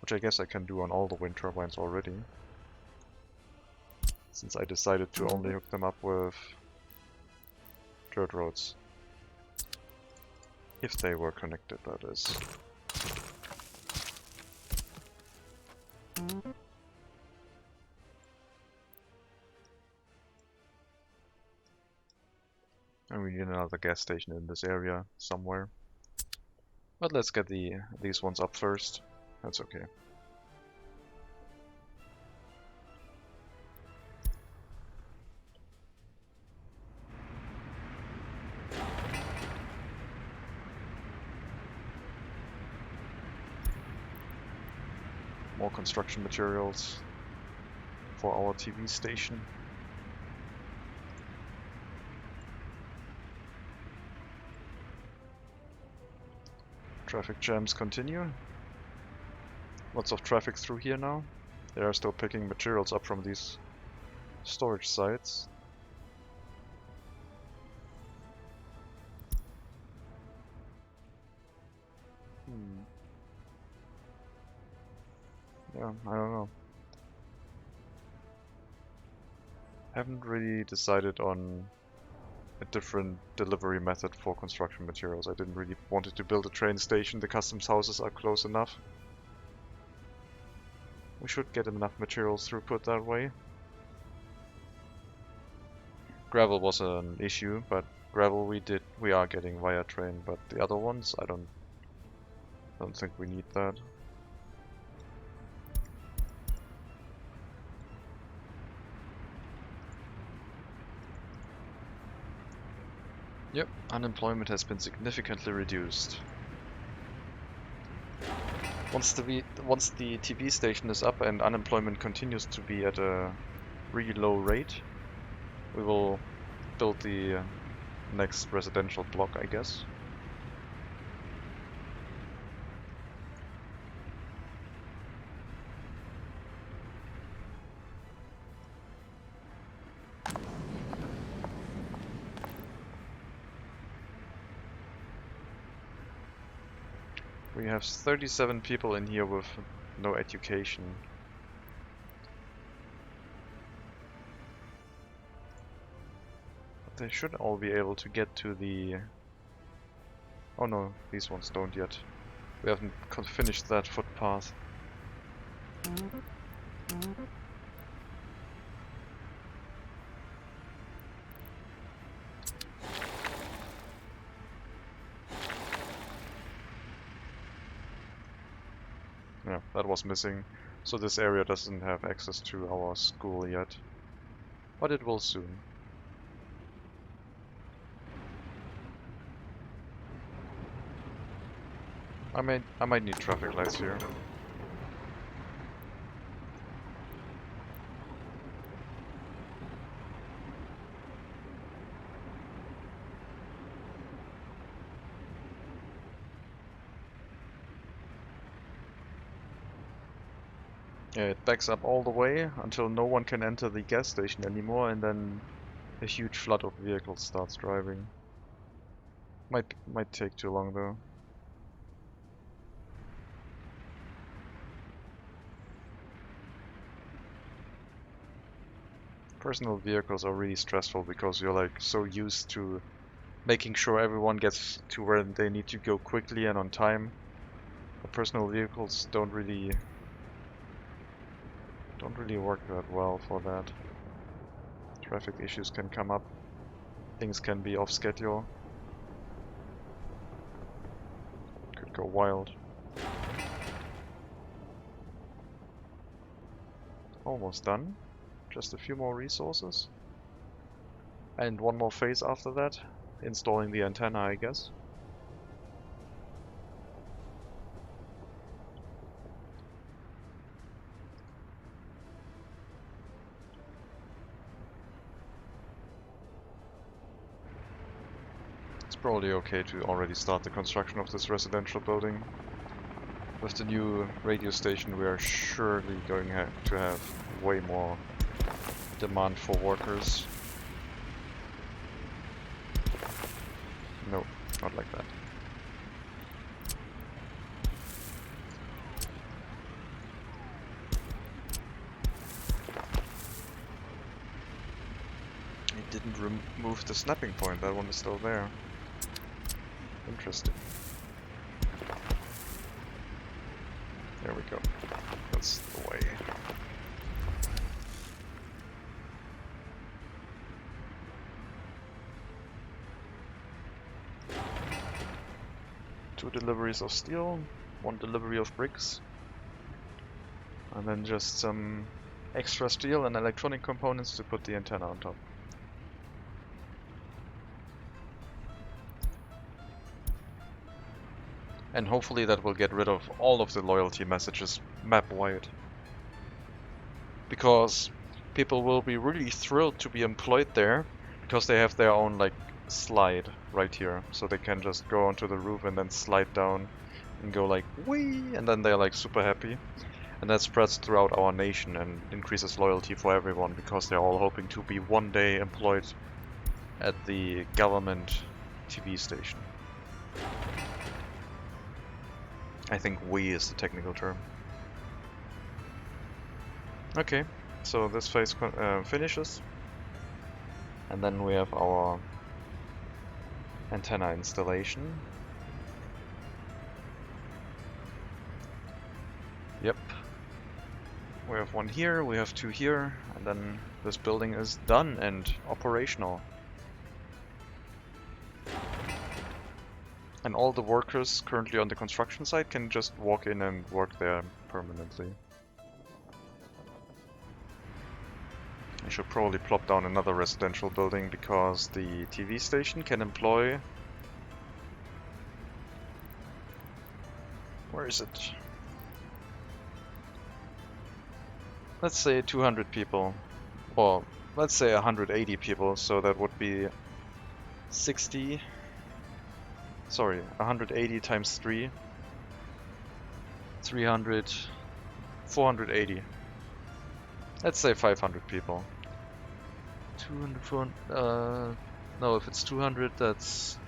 which I guess I can do on all the wind turbines already, since I decided to only hook them up with dirt roads. If they were connected, that is. And we need another gas station in this area somewhere. But let's get these ones up first. That's okay. More construction materials for our TV station. Traffic jams continue. Lots of traffic through here now. They are still picking materials up from these storage sites. Yeah, I don't know. Haven't really decided on a different delivery method for construction materials. I didn't really wanted to build a train station. The customs houses are close enough. We should get enough materials throughput that way. Gravel was an issue, but gravel we are getting via train, but the other ones I don't think we need that. Yep, unemployment has been significantly reduced. Once the TV station is up and unemployment continues to be at a really low rate, we will build the next residential block, I guess. We have 37 people in here with no education. But they should all be able to get to the... Oh no, these ones don't yet. We haven't finished that footpath. Yeah, that was missing. So this area doesn't have access to our school yet. But it will soon. I might need traffic lights here. Yeah, it backs up all the way until no one can enter the gas station anymore, and then a huge flood of vehicles starts driving. Might take too long though. Personal vehicles are really stressful because you're like so used to making sure everyone gets to where they need to go quickly and on time. But personal vehicles don't really work that well for that. Traffic issues can come up. Things can be off schedule. Could go wild. Almost done. Just a few more resources. And one more phase after that. Installing the antenna, I guess. It's probably okay to already start the construction of this residential building. With the new radio station, we are surely going to have way more demand for workers. No, not like that. It didn't remove the snapping point, that one is still there. Interesting. There we go. That's the way. Two deliveries of steel, one delivery of bricks, and then just some extra steel and electronic components to put the antenna on top. And hopefully that will get rid of all of the loyalty messages map-wide. Because people will be really thrilled to be employed there, because they have their own like slide right here. So they can just go onto the roof and then slide down and go like whee, and then they're like super happy. And that spreads throughout our nation and increases loyalty for everyone, because they're all hoping to be one day employed at the government TV station. I think "we" is the technical term. Okay, so this phase finishes, and then we have our antenna installation. Yep. We have one here, we have two here, and then this building is done and operational. And all the workers currently on the construction site can just walk in and work there permanently. I should probably plop down another residential building, because the TV station can employ... Where is it? Let's say 200 people. Or let's say 180 people, so that would be 60... Sorry, 180 times 3. 300... 480. Let's say 500 people. 200, 400, no, if it's 200, that's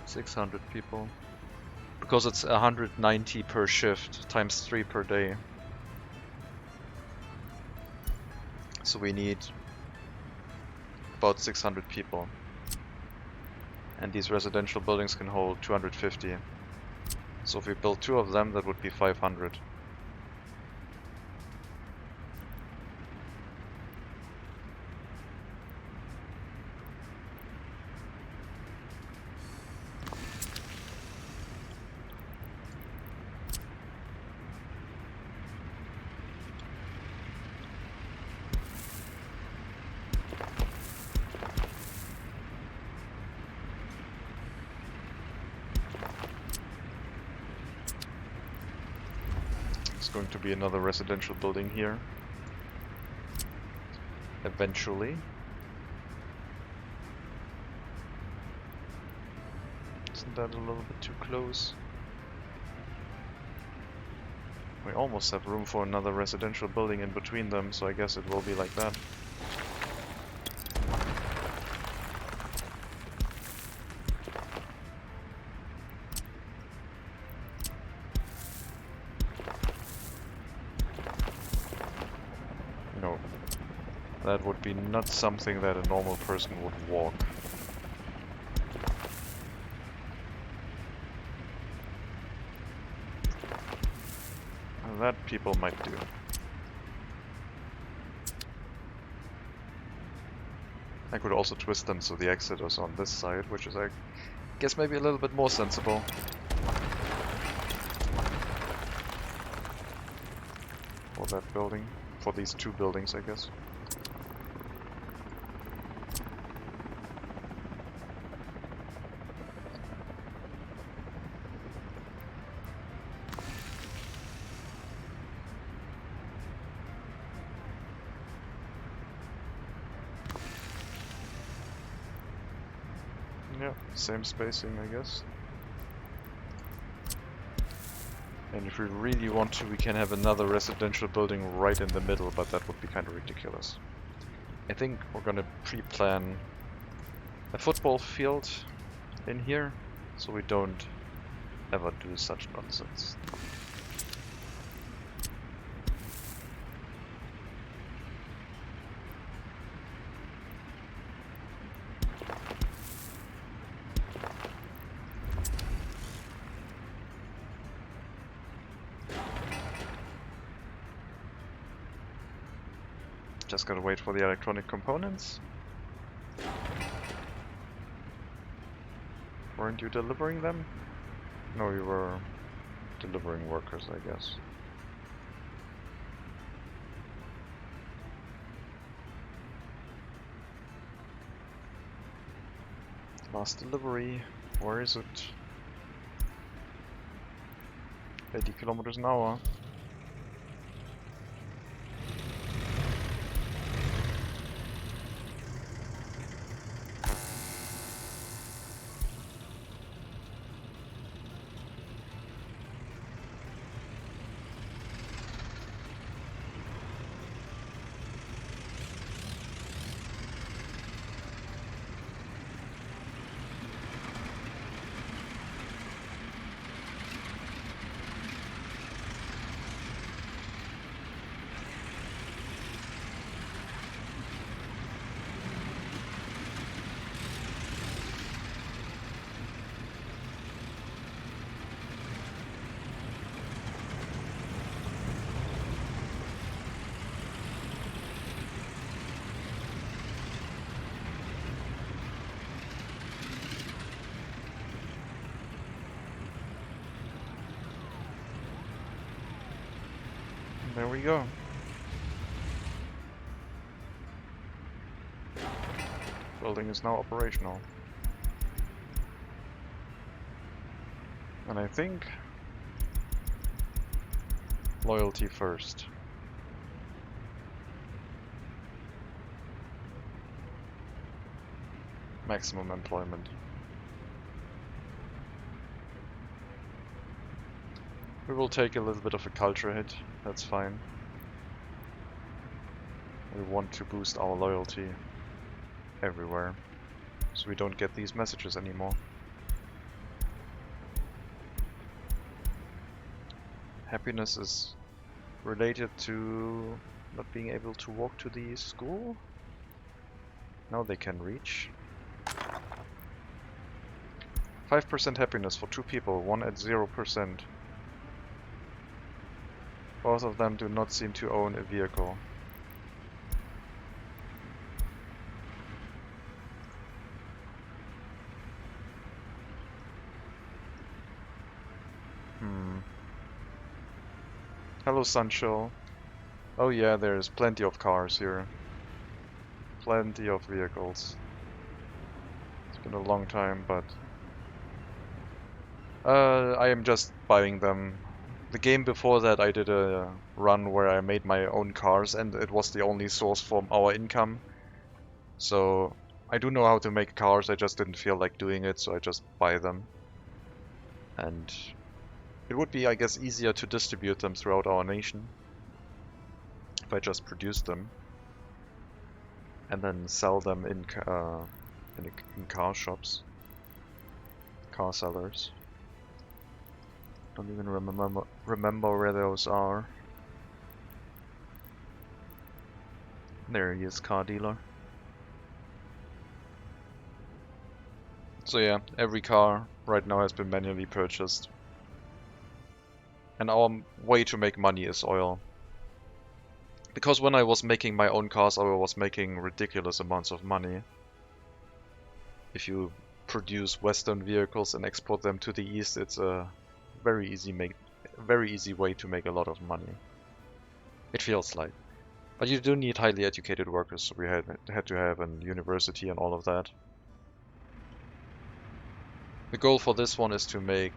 600 people. Because it's 190 per shift, times 3 per day. So we need about 600 people. And these residential buildings can hold 250. So if we build 2 of them, that would be 500. Going to be another residential building here eventually. Isn't that a little bit too close? We almost have room for another residential building in between them, so I guess it will be like that. That would be not something that a normal person would walk. And that people might do. I could also twist them so the exit is on this side, which is, I guess, maybe a little bit more sensible. For that building. For these 2 buildings, I guess. Yeah, same spacing, I guess. And if we really want to, we can have another residential building right in the middle, but that would be kind of ridiculous. I think we're gonna pre-plan a football field in here, so we don't ever do such nonsense. Just gotta wait for the electronic components. Weren't you delivering them? No, you were delivering workers, I guess. Last delivery. Where is it? 80 kilometers an hour. There we go. Building is now operational. And I think loyalty first. Maximum employment. We will take a little bit of a culture hit, that's fine. We want to boost our loyalty everywhere, so we don't get these messages anymore. Happiness is related to not being able to walk to the school. Now they can reach. 5% happiness for 2 people, one at 0%. Both of them do not seem to own a vehicle. Hello, Sancho. Oh yeah, there's plenty of cars here. Plenty of vehicles. It's been a long time, but I am just buying them. The game before that I did a run where I made my own cars and it was the only source for our income. So I do know how to make cars, I just didn't feel like doing it, so I just buy them. And it would be, I guess, easier to distribute them throughout our nation if I just produced them and then sell them in car shops, car sellers. Don't even remember where those are. There he is, car dealer. So yeah, every car right now has been manually purchased. And our way to make money is oil. Because when I was making my own cars, I was making ridiculous amounts of money. If you produce Western vehicles and export them to the East, it's a very easy way to make a lot of money. It feels like. But you do need highly educated workers, so we had to have a university and all of that. The goal for this one is to make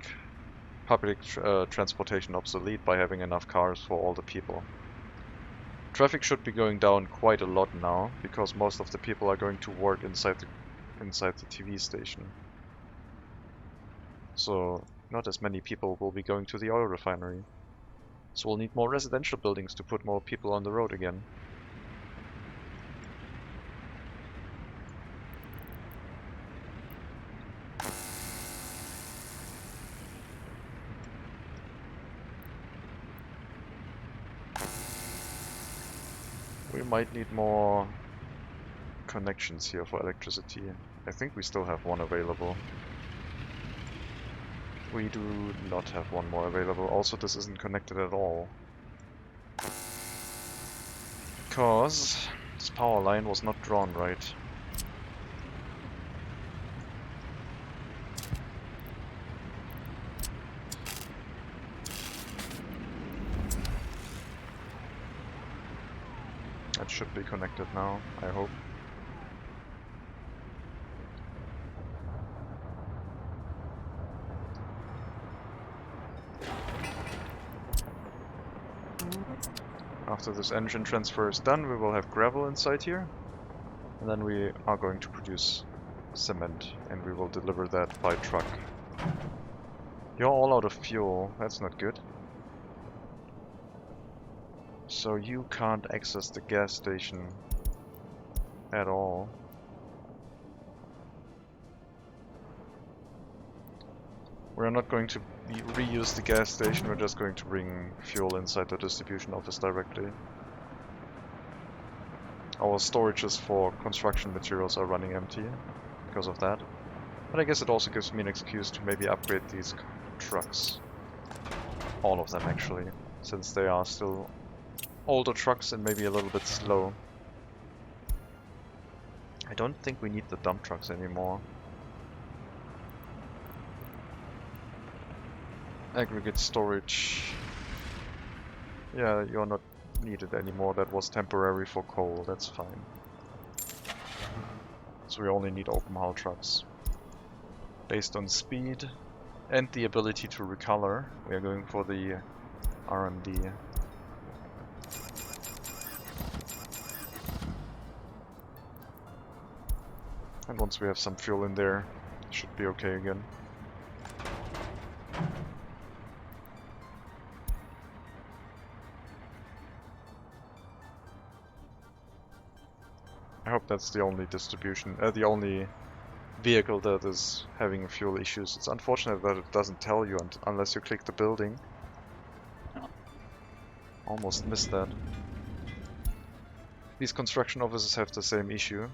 public transportation obsolete by having enough cars for all the people. Traffic should be going down quite a lot now, because most of the people are going to work inside the TV station. So not as many people will be going to the oil refinery. So we'll need more residential buildings to put more people on the road again. We might need more connections here for electricity. I think we still have one available. We do not have one more available. Also, this isn't connected at all. Because This power line was not drawn right. That should be connected now, I hope. After this engine transfer is done, we will have gravel inside here. And then we are going to produce cement, and we will deliver that by truck. You're all out of fuel, that's not good. So you can't access the gas station at all. We're not going to reuse the gas station, we're just going to bring fuel inside the distribution office directly. Our storages for construction materials are running empty because of that. But I guess it also gives me an excuse to maybe upgrade these trucks. All of them actually, since they are still older trucks and maybe a little bit slow. I don't think we need the dump trucks anymore. Aggregate storage. Yeah, you're not needed anymore. That was temporary for coal, that's fine. So we only need open hull trucks. Based on speed and the ability to recolor, we are going for the RMD. And once we have some fuel in there, it should be okay again. I hope that's the only distribution, the only vehicle that is having fuel issues. It's unfortunate that it doesn't tell you unless you click the building. Almost missed that. These construction offices have the same issue.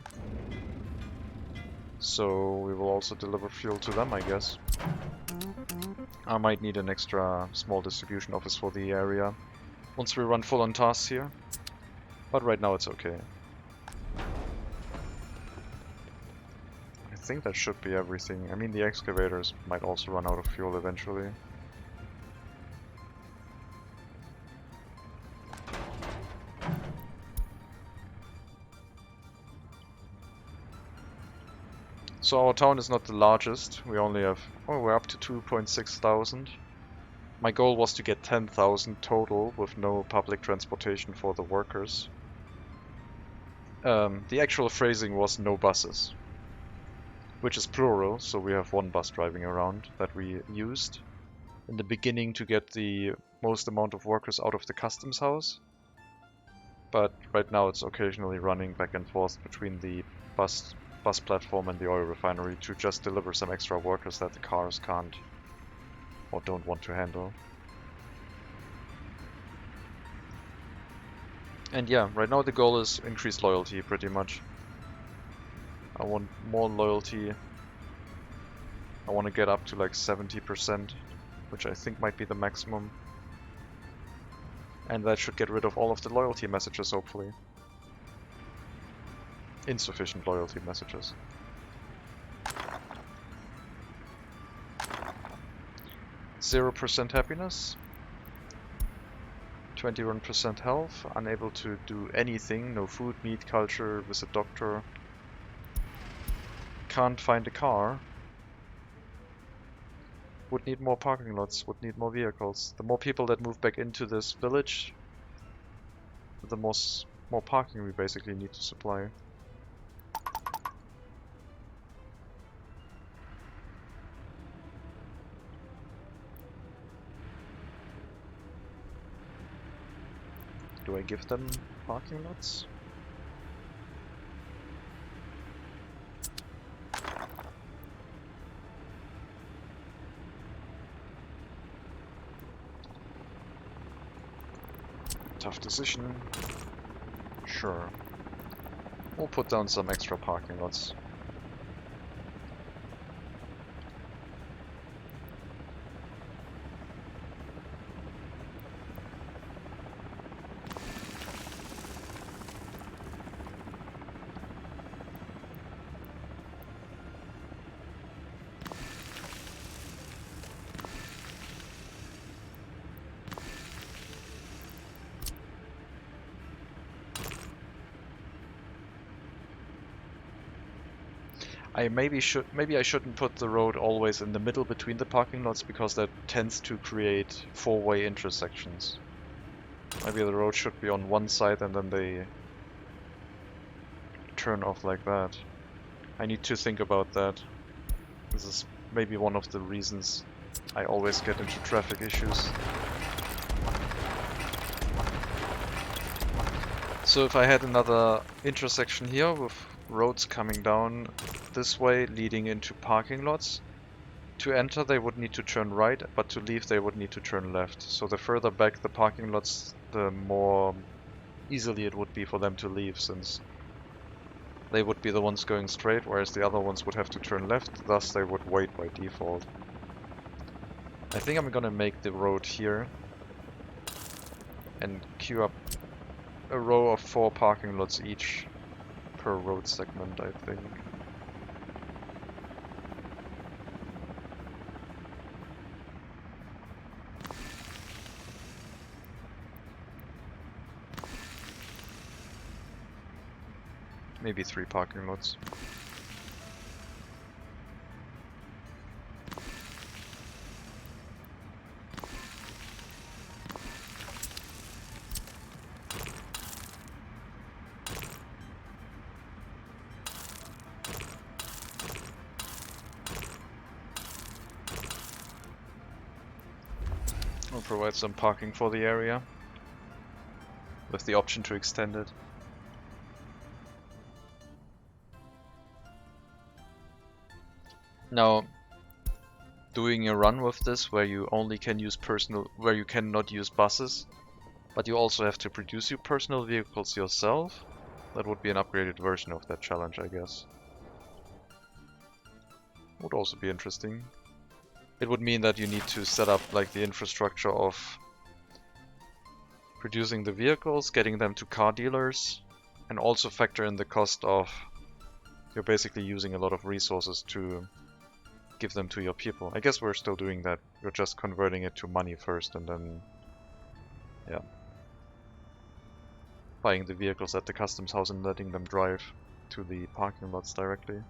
So we will also deliver fuel to them, I guess. I might need an extra small distribution office for the area once we run full on tasks here. But right now it's okay. I think that should be everything. I mean, the excavators might also run out of fuel eventually. So our town is not the largest. We only have... oh, we're up to 2,600. My goal was to get 10,000 total with no public transportation for the workers. The actual phrasing was no buses. Which is plural, so we have one bus driving around that we used in the beginning to get the most amount of workers out of the customs house. But right now it's occasionally running back and forth between the bus platform and the oil refinery to just deliver some extra workers that the cars can't or don't want to handle. And yeah, right now the goal is increased loyalty pretty much. I want more loyalty. I want to get up to like 70%, which I think might be the maximum. And that should get rid of all of the loyalty messages, hopefully. Insufficient loyalty messages. 0% happiness. 21% health. Unable to do anything. No food, meat, culture, visit doctor. Can't find a car. Would need more parking lots, would need more vehicles. The more people that move back into this village, the more parking we basically need to supply. Do I give them parking lots? Tough decision. Sure. We'll put down some extra parking lots. maybe I shouldn't put the road always in the middle between the parking lots, because that tends to create four-way intersections. Maybe the road should be on one side and then they turn off like that. I need to think about that. This is maybe one of the reasons I always get into traffic issues. So if I had another intersection here with roads coming down this way leading into parking lots, to enter they would need to turn right, but to leave they would need to turn left. So the further back the parking lots, the more easily it would be for them to leave, since they would be the ones going straight, whereas the other ones would have to turn left, thus they would wait by default. I think I'm gonna make the road here and queue up a row of 4 parking lots each per road segment, I think. Maybe 3 parking lots. I'll provide some parking for the area, with the option to extend it. Now, doing a run with this where you only can use where you cannot use buses, but you also have to produce your personal vehicles yourself, that would be an upgraded version of that challenge, I guess. Would also be interesting. It would mean that you need to set up like the infrastructure of producing the vehicles, getting them to car dealers, and also factor in the cost of you're basically using a lot of resources to give them to your people. I guess we're still doing that. We're just converting it to money first and then, yeah, buying the vehicles at the customs house and letting them drive to the parking lots directly.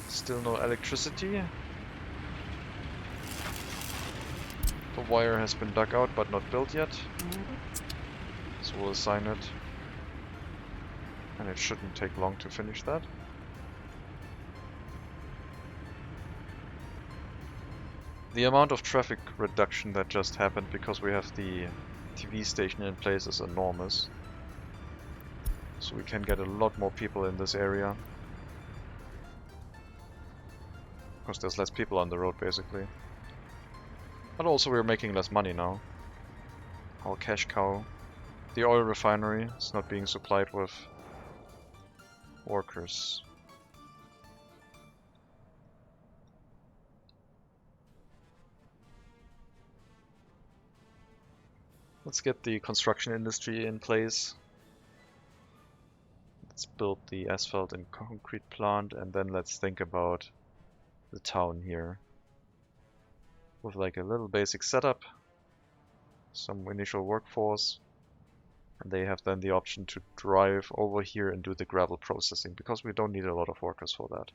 Still no electricity. The wire has been dug out but not built yet. So we'll assign it. And it shouldn't take long to finish that. The amount of traffic reduction that just happened because we have the TV station in place is enormous. So we can get a lot more people in this area. Because there's less people on the road basically. But also we're making less money now. Our cash cow. The oil refinery is not being supplied with workers. Let's get the construction industry in place. Let's build the asphalt and concrete plant, and then let's think about the town here. With like a little basic setup, some initial workforce, and they have then the option to drive over here and do the gravel processing, because we don't need a lot of workers for that.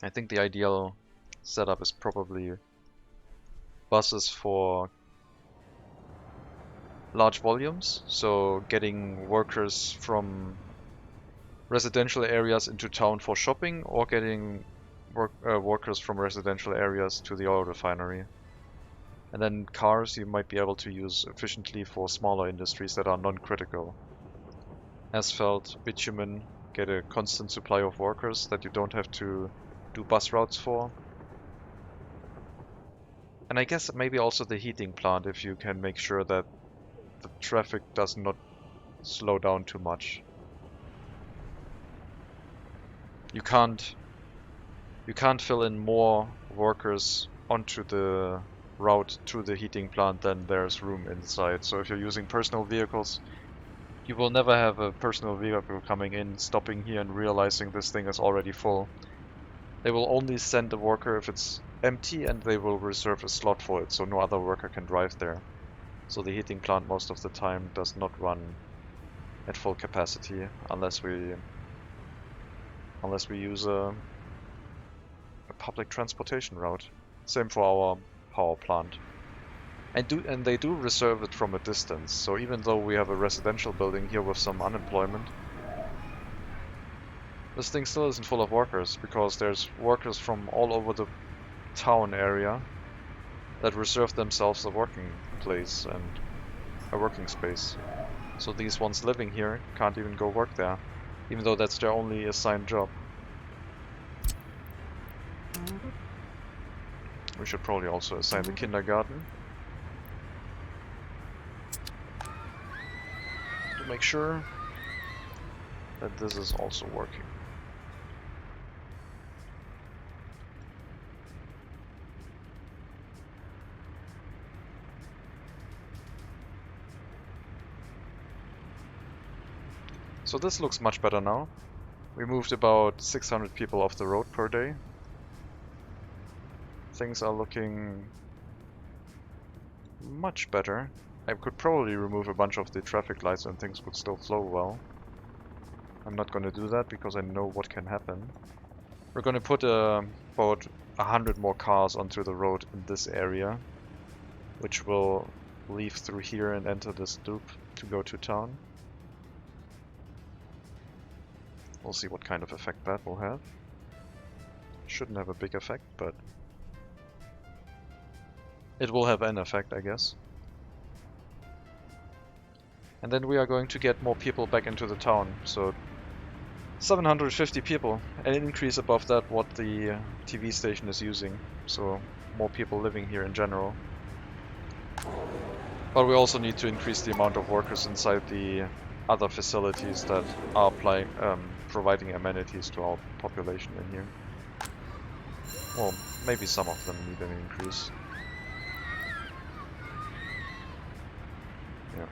I think the ideal setup is probably buses for large volumes, so getting workers from residential areas into town for shopping, or getting workers from residential areas to the oil refinery. And then cars you might be able to use efficiently for smaller industries that are non-critical. Asphalt, bitumen, get a constant supply of workers that you don't have to do bus routes for. And I guess maybe also the heating plant, if you can make sure that the traffic does not slow down too much. You can't fill in more workers onto the route to the heating plant than there's room inside. So if you're using personal vehicles, you will never have a personal vehicle coming in, stopping here and realizing this thing is already full. They will only send a worker if it's empty, and they will reserve a slot for it, so no other worker can drive there. So the heating plant most of the time does not run at full capacity unless we use a public transportation route. Same for our power plant. And they do reserve it from a distance. So even though we have a residential building here with some unemployment, this thing still isn't full of workers, because there's workers from all over the town area that reserve themselves a working place and a working space. So these ones living here can't even go work there, even though that's their only assigned job. We should probably also assign the kindergarten to make sure that this is also working. So this looks much better now. We moved about 600 people off the road per day. Things are looking much better. I could probably remove a bunch of the traffic lights and things would still flow well. I'm not going to do that because I know what can happen. We're going to put about 100 more cars onto the road in this area, which will leave through here and enter this loop to go to town. We'll see what kind of effect that will have. Shouldn't have a big effect, but it will have an effect, I guess. And then we are going to get more people back into the town, so 750 people, an increase above that what the TV station is using, so more people living here in general. But we also need to increase the amount of workers inside the other facilities that are providing amenities to our population in here. Well, maybe some of them need an increase. Yeah.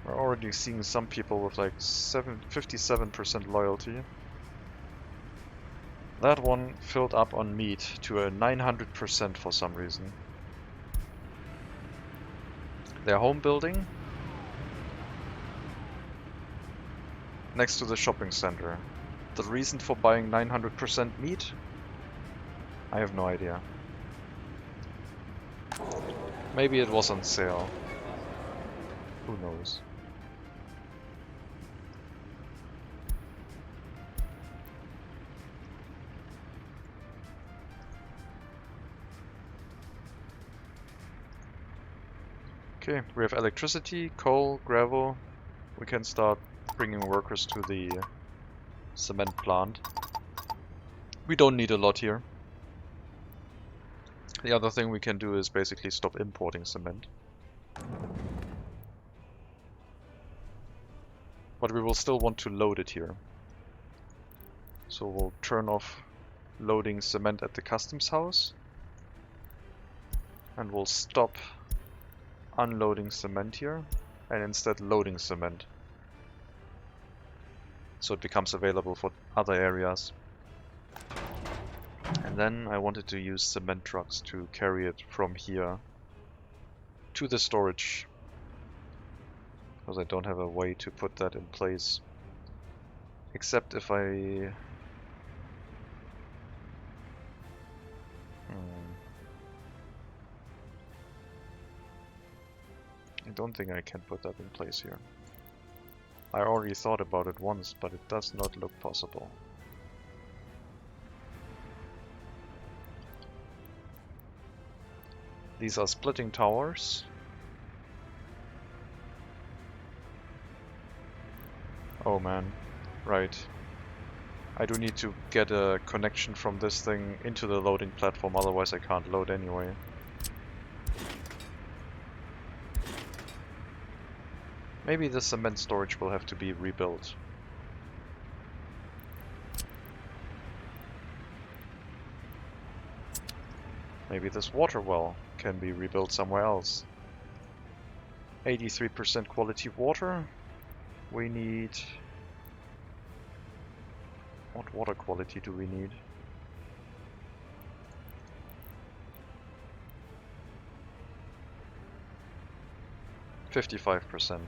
We're already seeing some people with like 57% loyalty. That one filled up on meat to a 900% for some reason. Their home building next to the shopping center. The reason for buying 900% meat? I have no idea. Maybe it was on sale. Who knows? Okay, we have electricity, coal, gravel. We can start bringing workers to the cement plant. We don't need a lot here. The other thing we can do is basically stop importing cement. But we will still want to load it here. So we'll turn off loading cement at the customs house. And we'll stop unloading cement here and instead loading cement. So it becomes available for other areas. And then I wanted to use cement trucks to carry it from here to the storage, because I don't have a way to put that in place. Except if I... I don't think I can put that in place here. I already thought about it once, but it does not look possible. These are splitting towers. Oh man, right. I do need to get a connection from this thing into the loading platform, otherwise I can't load anyway. Maybe the cement storage will have to be rebuilt. Maybe this water well can be rebuilt somewhere else. 83% quality water. We need What water quality do we need? 55%.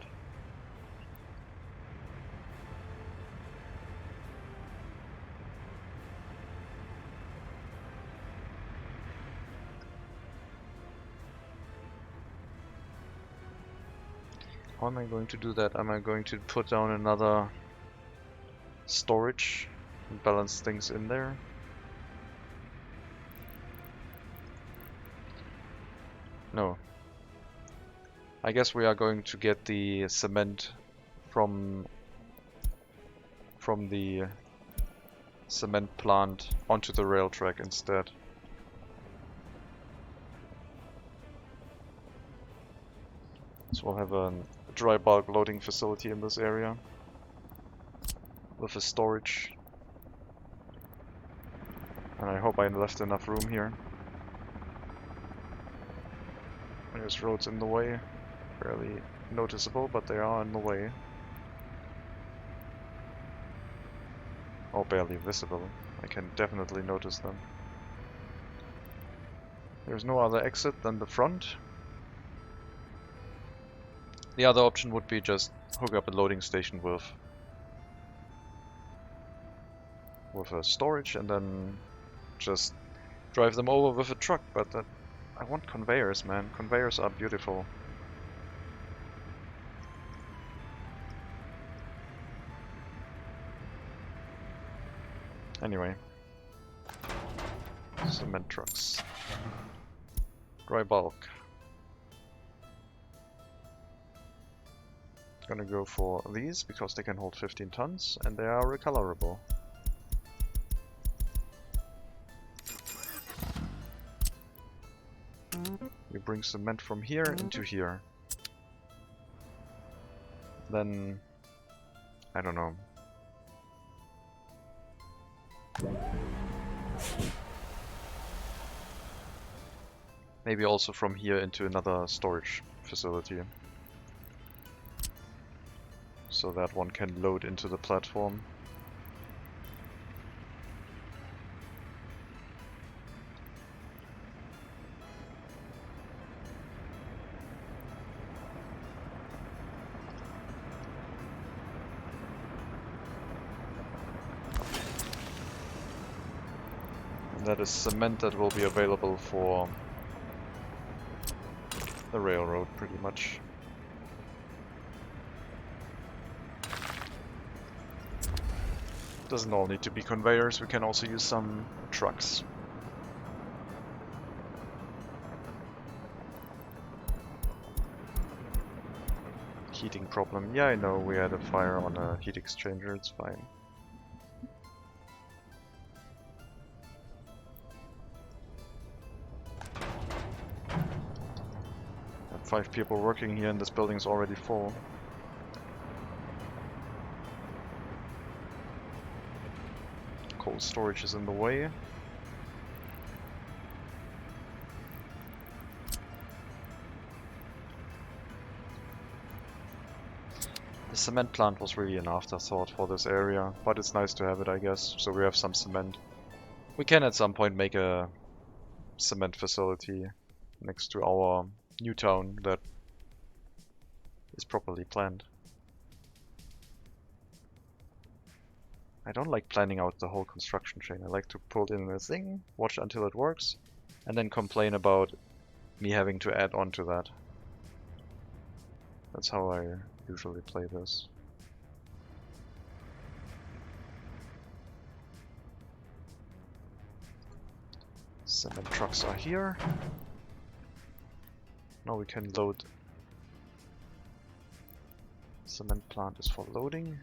How am I going to do that? Am I going to put down another storage and balance things in there? No. I guess we are going to get the cement from the cement plant onto the rail track instead. So we'll have a dry bulk loading facility in this area with a storage. And I hope I left enough room here. There's roads in the way. Barely noticeable, but they are in the way. Or barely visible. I can definitely notice them. There's no other exit than the front. The other option would be just hook up a loading station with a storage and then just drive them over with a truck, but I want conveyors, man. Conveyors are beautiful. Anyway. Cement trucks. Dry bulk. Gonna go for these because they can hold 15 tons and they are recolorable. We bring cement from here into here. Then, I don't know. Maybe also from here into another storage facility. So that one can load into the platform. And that is cement that will be available for the railroad, pretty much. Doesn't all need to be conveyors, we can also use some trucks. Heating problem. Yeah, I know, we had a fire on a heat exchanger, it's fine. Got 5 people working here and this building's already full. Cold storage is in the way. The cement plant was really an afterthought for this area, but it's nice to have it, I guess, so we have some cement. We can at some point make a cement facility next to our new town that is properly planned. I don't like planning out the whole construction chain. I like to pull in a thing, watch until it works, and then complain about me having to add on to that. That's how I usually play this. Cement trucks are here. Now we can load. Cement plant is for loading.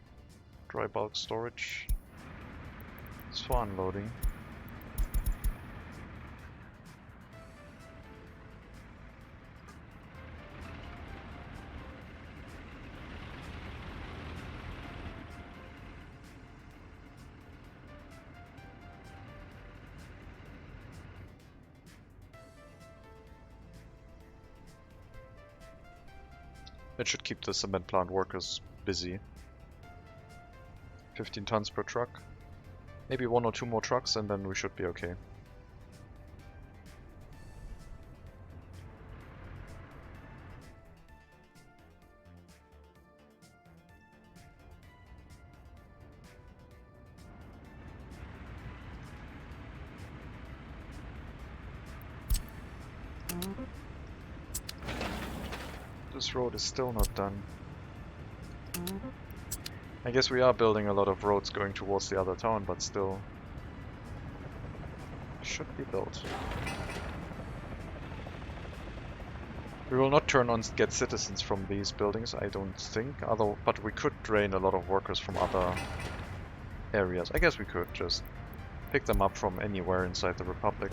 Dry bulk storage is for unloading. It should keep the cement plant workers busy. 15 tons per truck. Maybe 1 or 2 more trucks and then we should be okay. This road is still not done. I guess we are building a lot of roads going towards the other town, but still should be built. We will not turn on get citizens from these buildings, I don't think, but we could drain a lot of workers from other areas. I guess we could just pick them up from anywhere inside the Republic.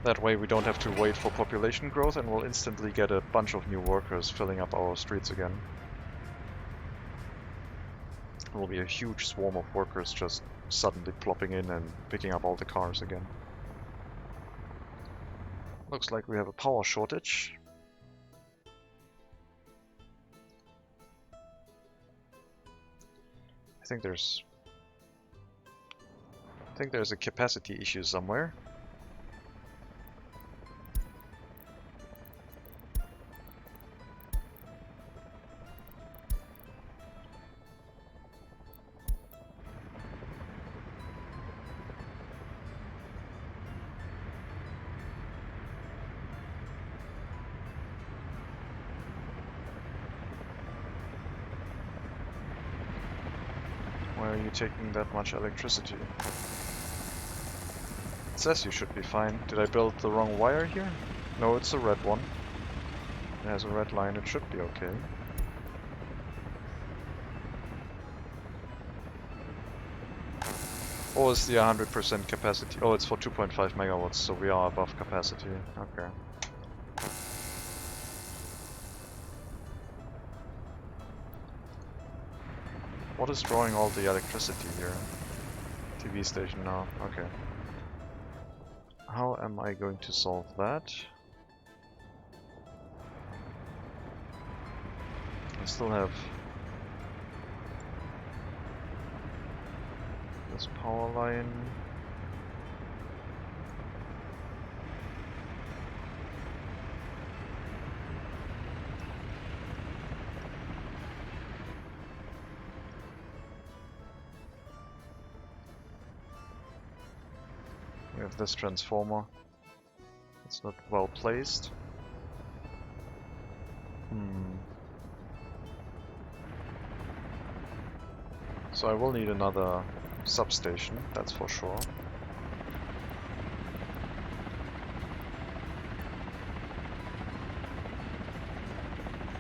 That way we don't have to wait for population growth and we'll instantly get a bunch of new workers filling up our streets again. There will be a huge swarm of workers just suddenly plopping in and picking up all the cars again. Looks like we have a power shortage. I think there's a capacity issue somewhere. Why are you taking that much electricity? It says you should be fine. Did I build the wrong wire here? No, it's a red one. It has a red line, it should be okay. Or is the 100% capacity? Oh, it's for 2.5 megawatts, so we are above capacity. Okay. What is drawing all the electricity here? TV station now. Okay. How am I going to solve that? I still have this power line. We have this transformer. It's not well placed. So I will need another substation, that's for sure.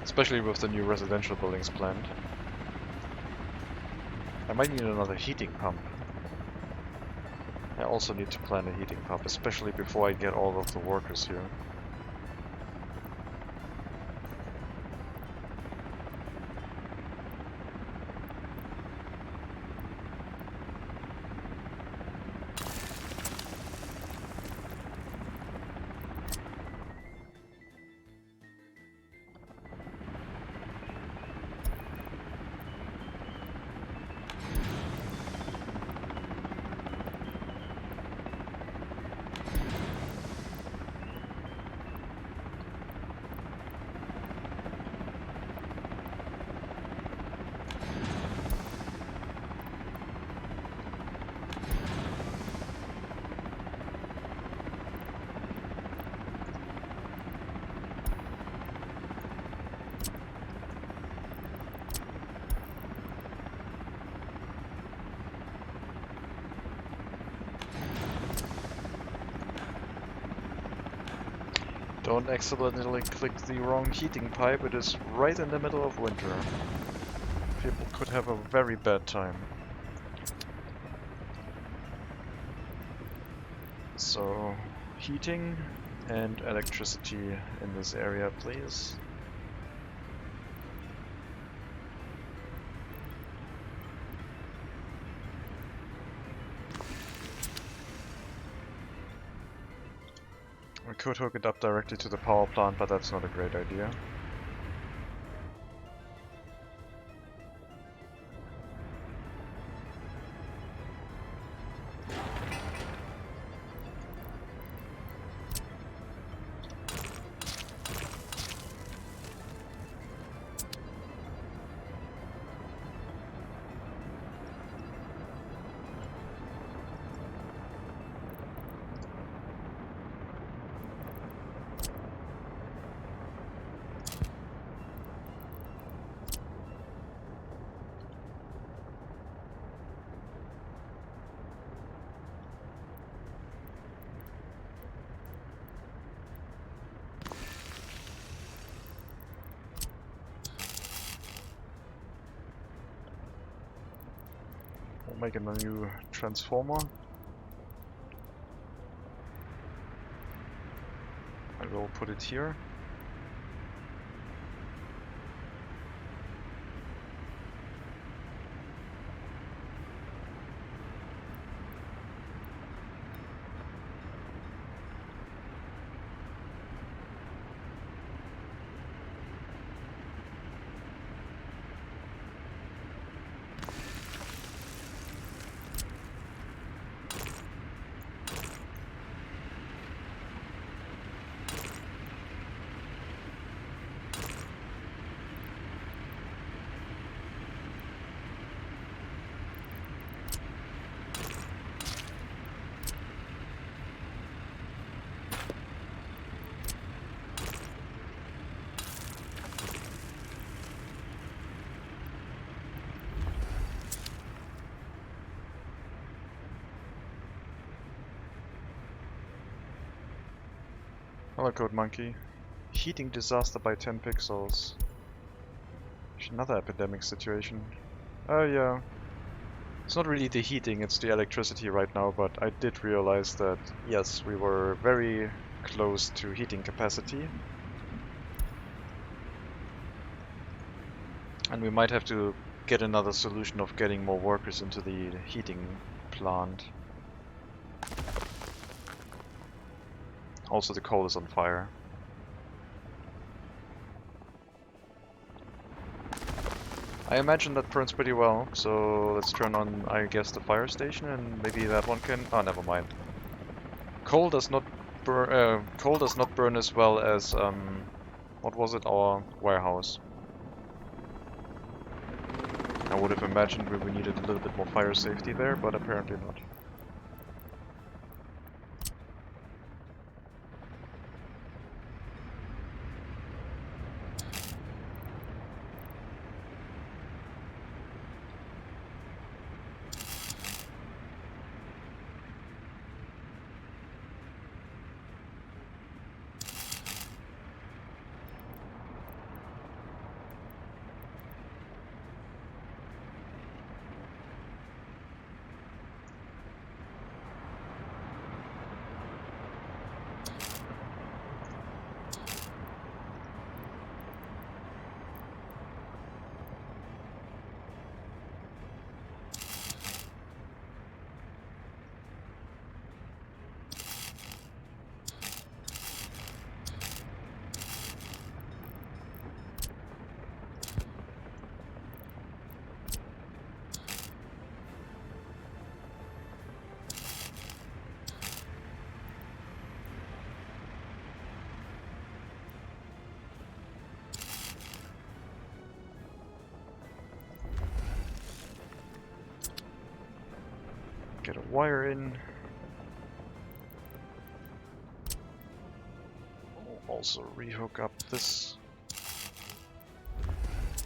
Especially with the new residential buildings planned. I might need another heating pump. I also need to plan a heating pump, especially before I get all of the workers here. Don't accidentally click the wrong heating pipe, it is right in the middle of winter. People could have a very bad time. So, heating and electricity in this area, please. We could hook it up directly to the power plant, but that's not a great idea. make a new transformer. I will put it here. Hello, Code Monkey. Heating disaster by 10 pixels. Another epidemic situation. Oh yeah. It's not really the heating, it's the electricity right now, but I did realize that, yes, we were very close to heating capacity. And we might have to get another solution of getting more workers into the heating plant. Also, the coal is on fire. I imagine that burns pretty well, so let's turn on, I guess, the fire station, and maybe that one can... Oh, never mind. Coal does not burn as well as, what was it, our warehouse. I would have imagined we needed a little bit more fire safety there, but apparently not. Get a wire in. Also rehook up this.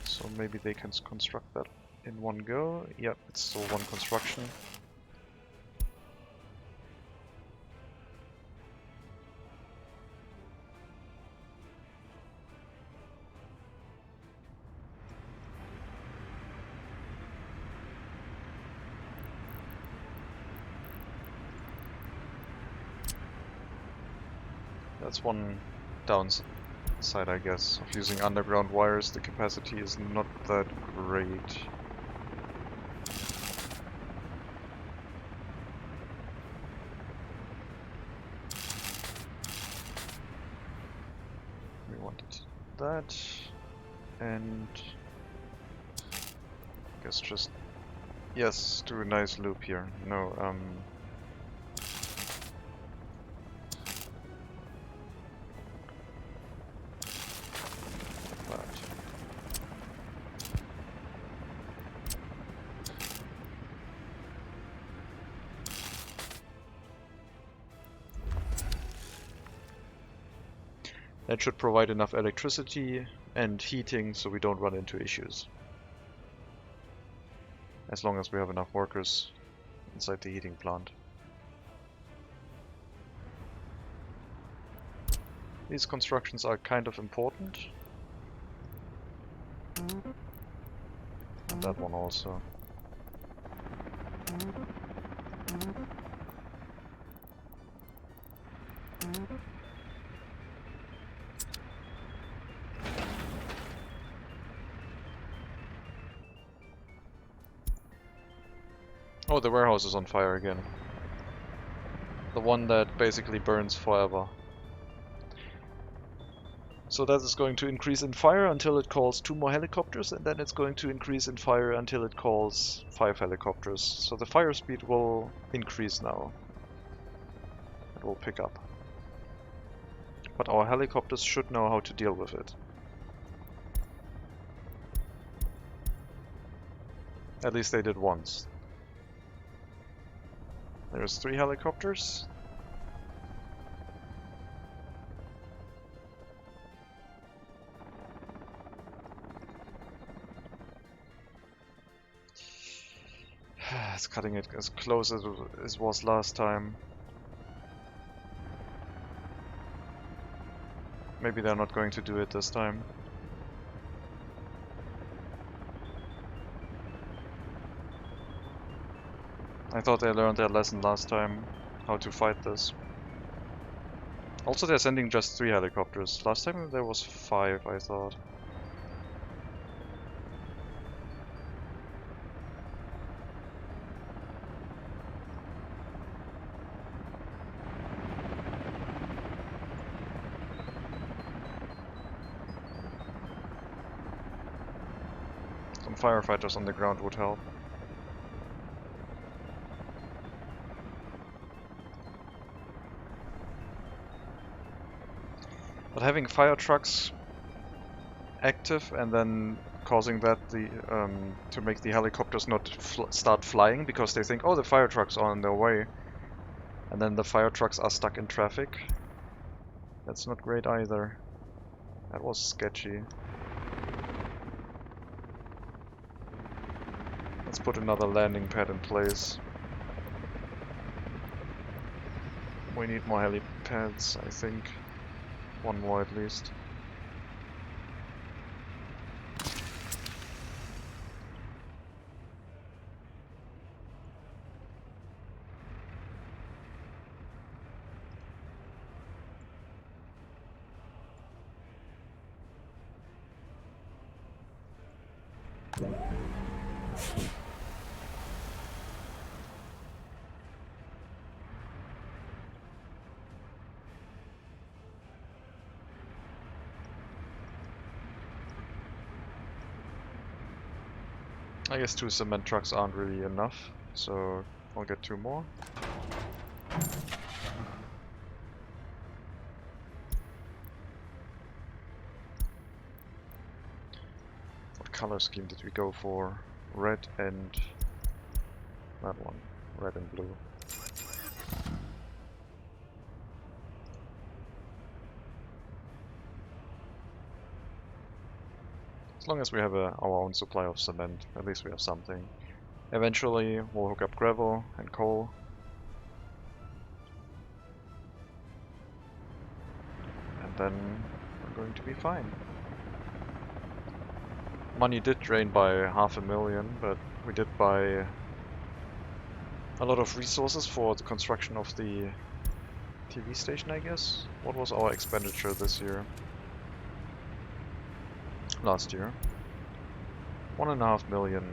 So maybe they can construct that in one go. Yep, it's still one construction. That's one downside, I guess, of using underground wires. The capacity is not that great. We wanted that, and I guess just, yes, do a nice loop here. No, that should provide enough electricity and heating so we don't run into issues. As long as we have enough workers inside the heating plant. These constructions are kind of important. And that one also. Oh, the warehouse is on fire again. The one that basically burns forever. So that is going to increase in fire until it calls 2 more helicopters, and then it's going to increase in fire until it calls 5 helicopters. So the fire speed will increase now. It will pick up. But our helicopters should know how to deal with it. At least they did once. There's 3 helicopters. It's cutting it as close as it was last time. Maybe they're not going to do it this time. I thought they learned their lesson last time, how to fight this. Also, they're sending just 3 helicopters. Last time there was 5, I thought. Some firefighters on the ground would help. But having fire trucks active and then causing that to make the helicopters not start flying because they think, oh, the fire trucks are on their way, and then the fire trucks are stuck in traffic. That's not great either. That was sketchy. Let's put another landing pad in place. We need more helipads, I think. 1 more at least. I guess 2 cement trucks aren't really enough, so I'll get 2 more. What color scheme did we go for? Red and that one. Red and blue. As long as we have our own supply of cement, at least we have something. Eventually we'll hook up gravel and coal. And then we're going to be fine. Money did drain by 500,000, but we did buy a lot of resources for the construction of the TV station, I guess. What was our expenditure this year? Last year. 1.5 million.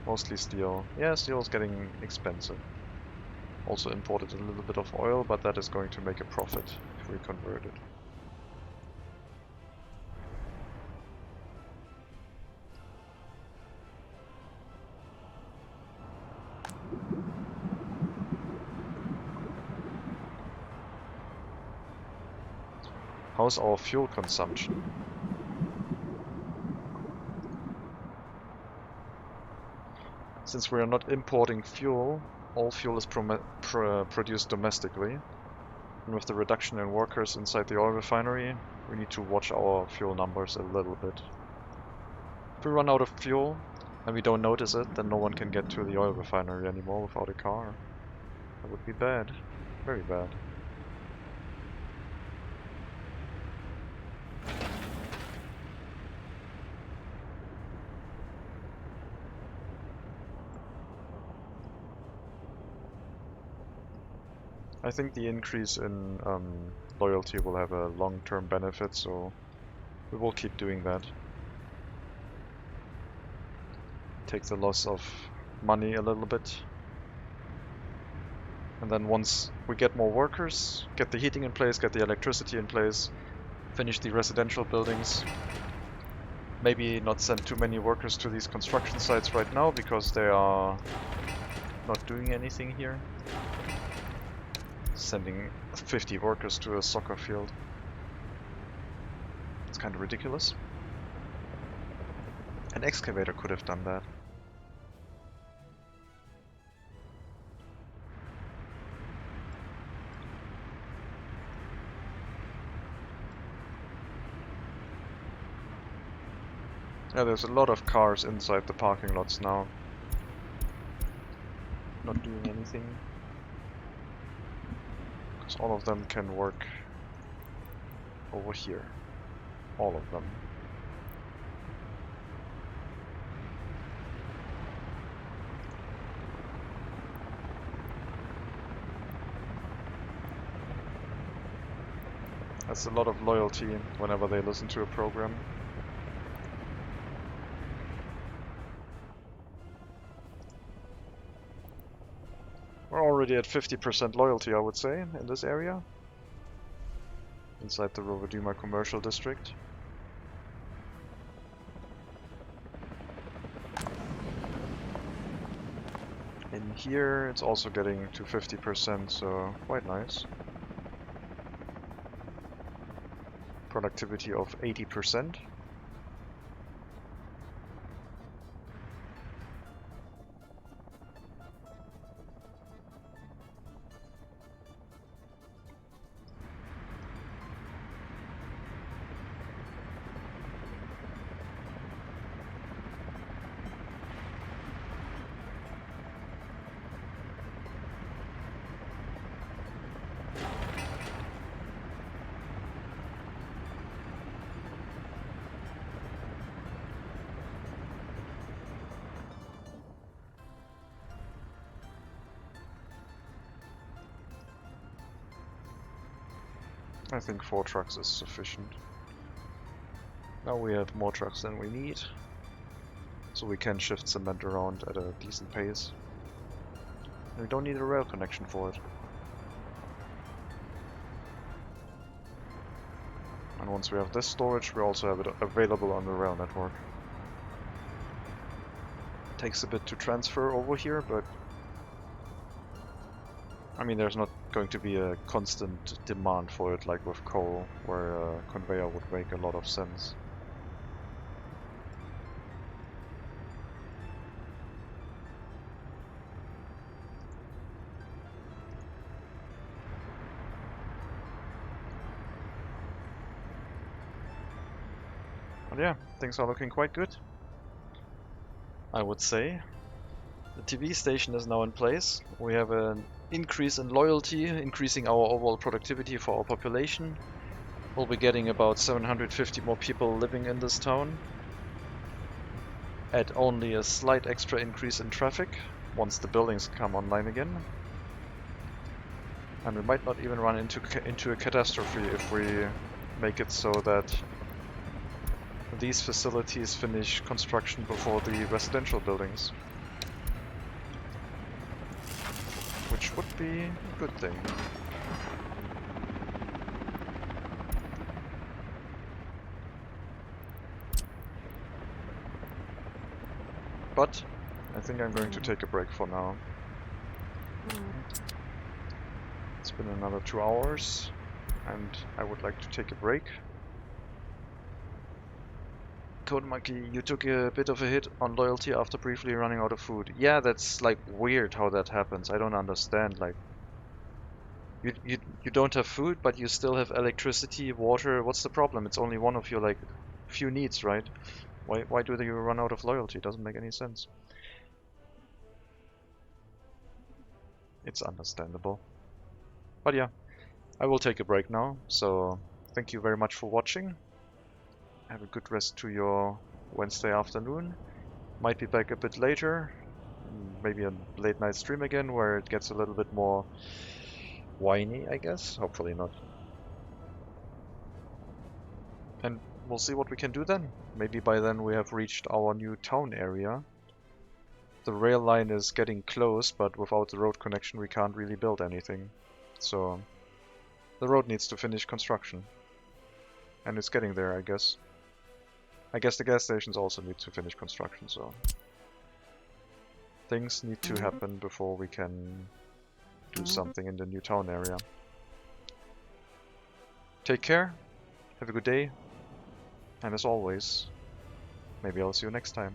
Mostly steel. Yeah, steel is getting expensive. Also imported a little bit of oil, but that is going to make a profit if we convert it. How's our fuel consumption? Since we are not importing fuel, all fuel is produced domestically. And with the reduction in workers inside the oil refinery, we need to watch our fuel numbers a little bit. If we run out of fuel and we don't notice it, then no one can get to the oil refinery anymore without a car. That would be bad. Very bad. think the increase in loyalty will have a long-term benefit, so we will keep doing that. Take the loss of money a little bit. And then once we get more workers, get the heating in place, get the electricity in place, finish the residential buildings. Maybe not send too many workers to these construction sites right now because they are not doing anything here. Sending 50 workers to a soccer field. It's kind of ridiculous. An excavator could have done that. Yeah, there's a lot of cars inside the parking lots now. Not doing anything. Because all of them can work over here. All of them. That's a lot of loyalty whenever they listen to a program. We're already at 50% loyalty, I would say, in this area. Inside the Roverduma commercial district. In here, it's also getting to 50%, so quite nice. Productivity of 80%. I think 4 trucks is sufficient. Now we have more trucks than we need, so we can shift cement around at a decent pace. And we don't need a rail connection for it. And once we have this storage, we also have it available on the rail network. Takes a bit to transfer over here, but I mean, there's not going to be a constant demand for it like with coal, where a conveyor would make a lot of sense. But yeah, things are looking quite good, I would say. The TV station is now in place. We have an increase in loyalty, increasing our overall productivity for our population. We'll be getting about 750 more people living in this town. At only a slight extra increase in traffic once the buildings come online again. And we might not even run into a catastrophe if we make it so that these facilities finish construction before the residential buildings. Which would be a good thing. But I think I'm going to take a break for now. It's been another 2 hours and I would like to take a break. Code Monkey, you took a bit of a hit on loyalty after briefly running out of food. Yeah, that's like weird how that happens. I don't understand. Like, you don't have food, but you still have electricity, water. What's the problem? It's only one of your like few needs, right? Why do you run out of loyalty? It doesn't make any sense. It's understandable. But yeah, I will take a break now. So thank you very much for watching. Have a good rest to your Wednesday afternoon. Might be back a bit later, maybe a late night stream again where it gets a little bit more whiny, I guess. Hopefully not. And we'll see what we can do then. Maybe by then we have reached our new town area. The rail line is getting close, but without the road connection we can't really build anything. So the road needs to finish construction. And it's getting there, I guess. I guess the gas stations also need to finish construction, so things need to happen before we can do something in the new town area. Take care, have a good day, and as always, maybe I'll see you next time.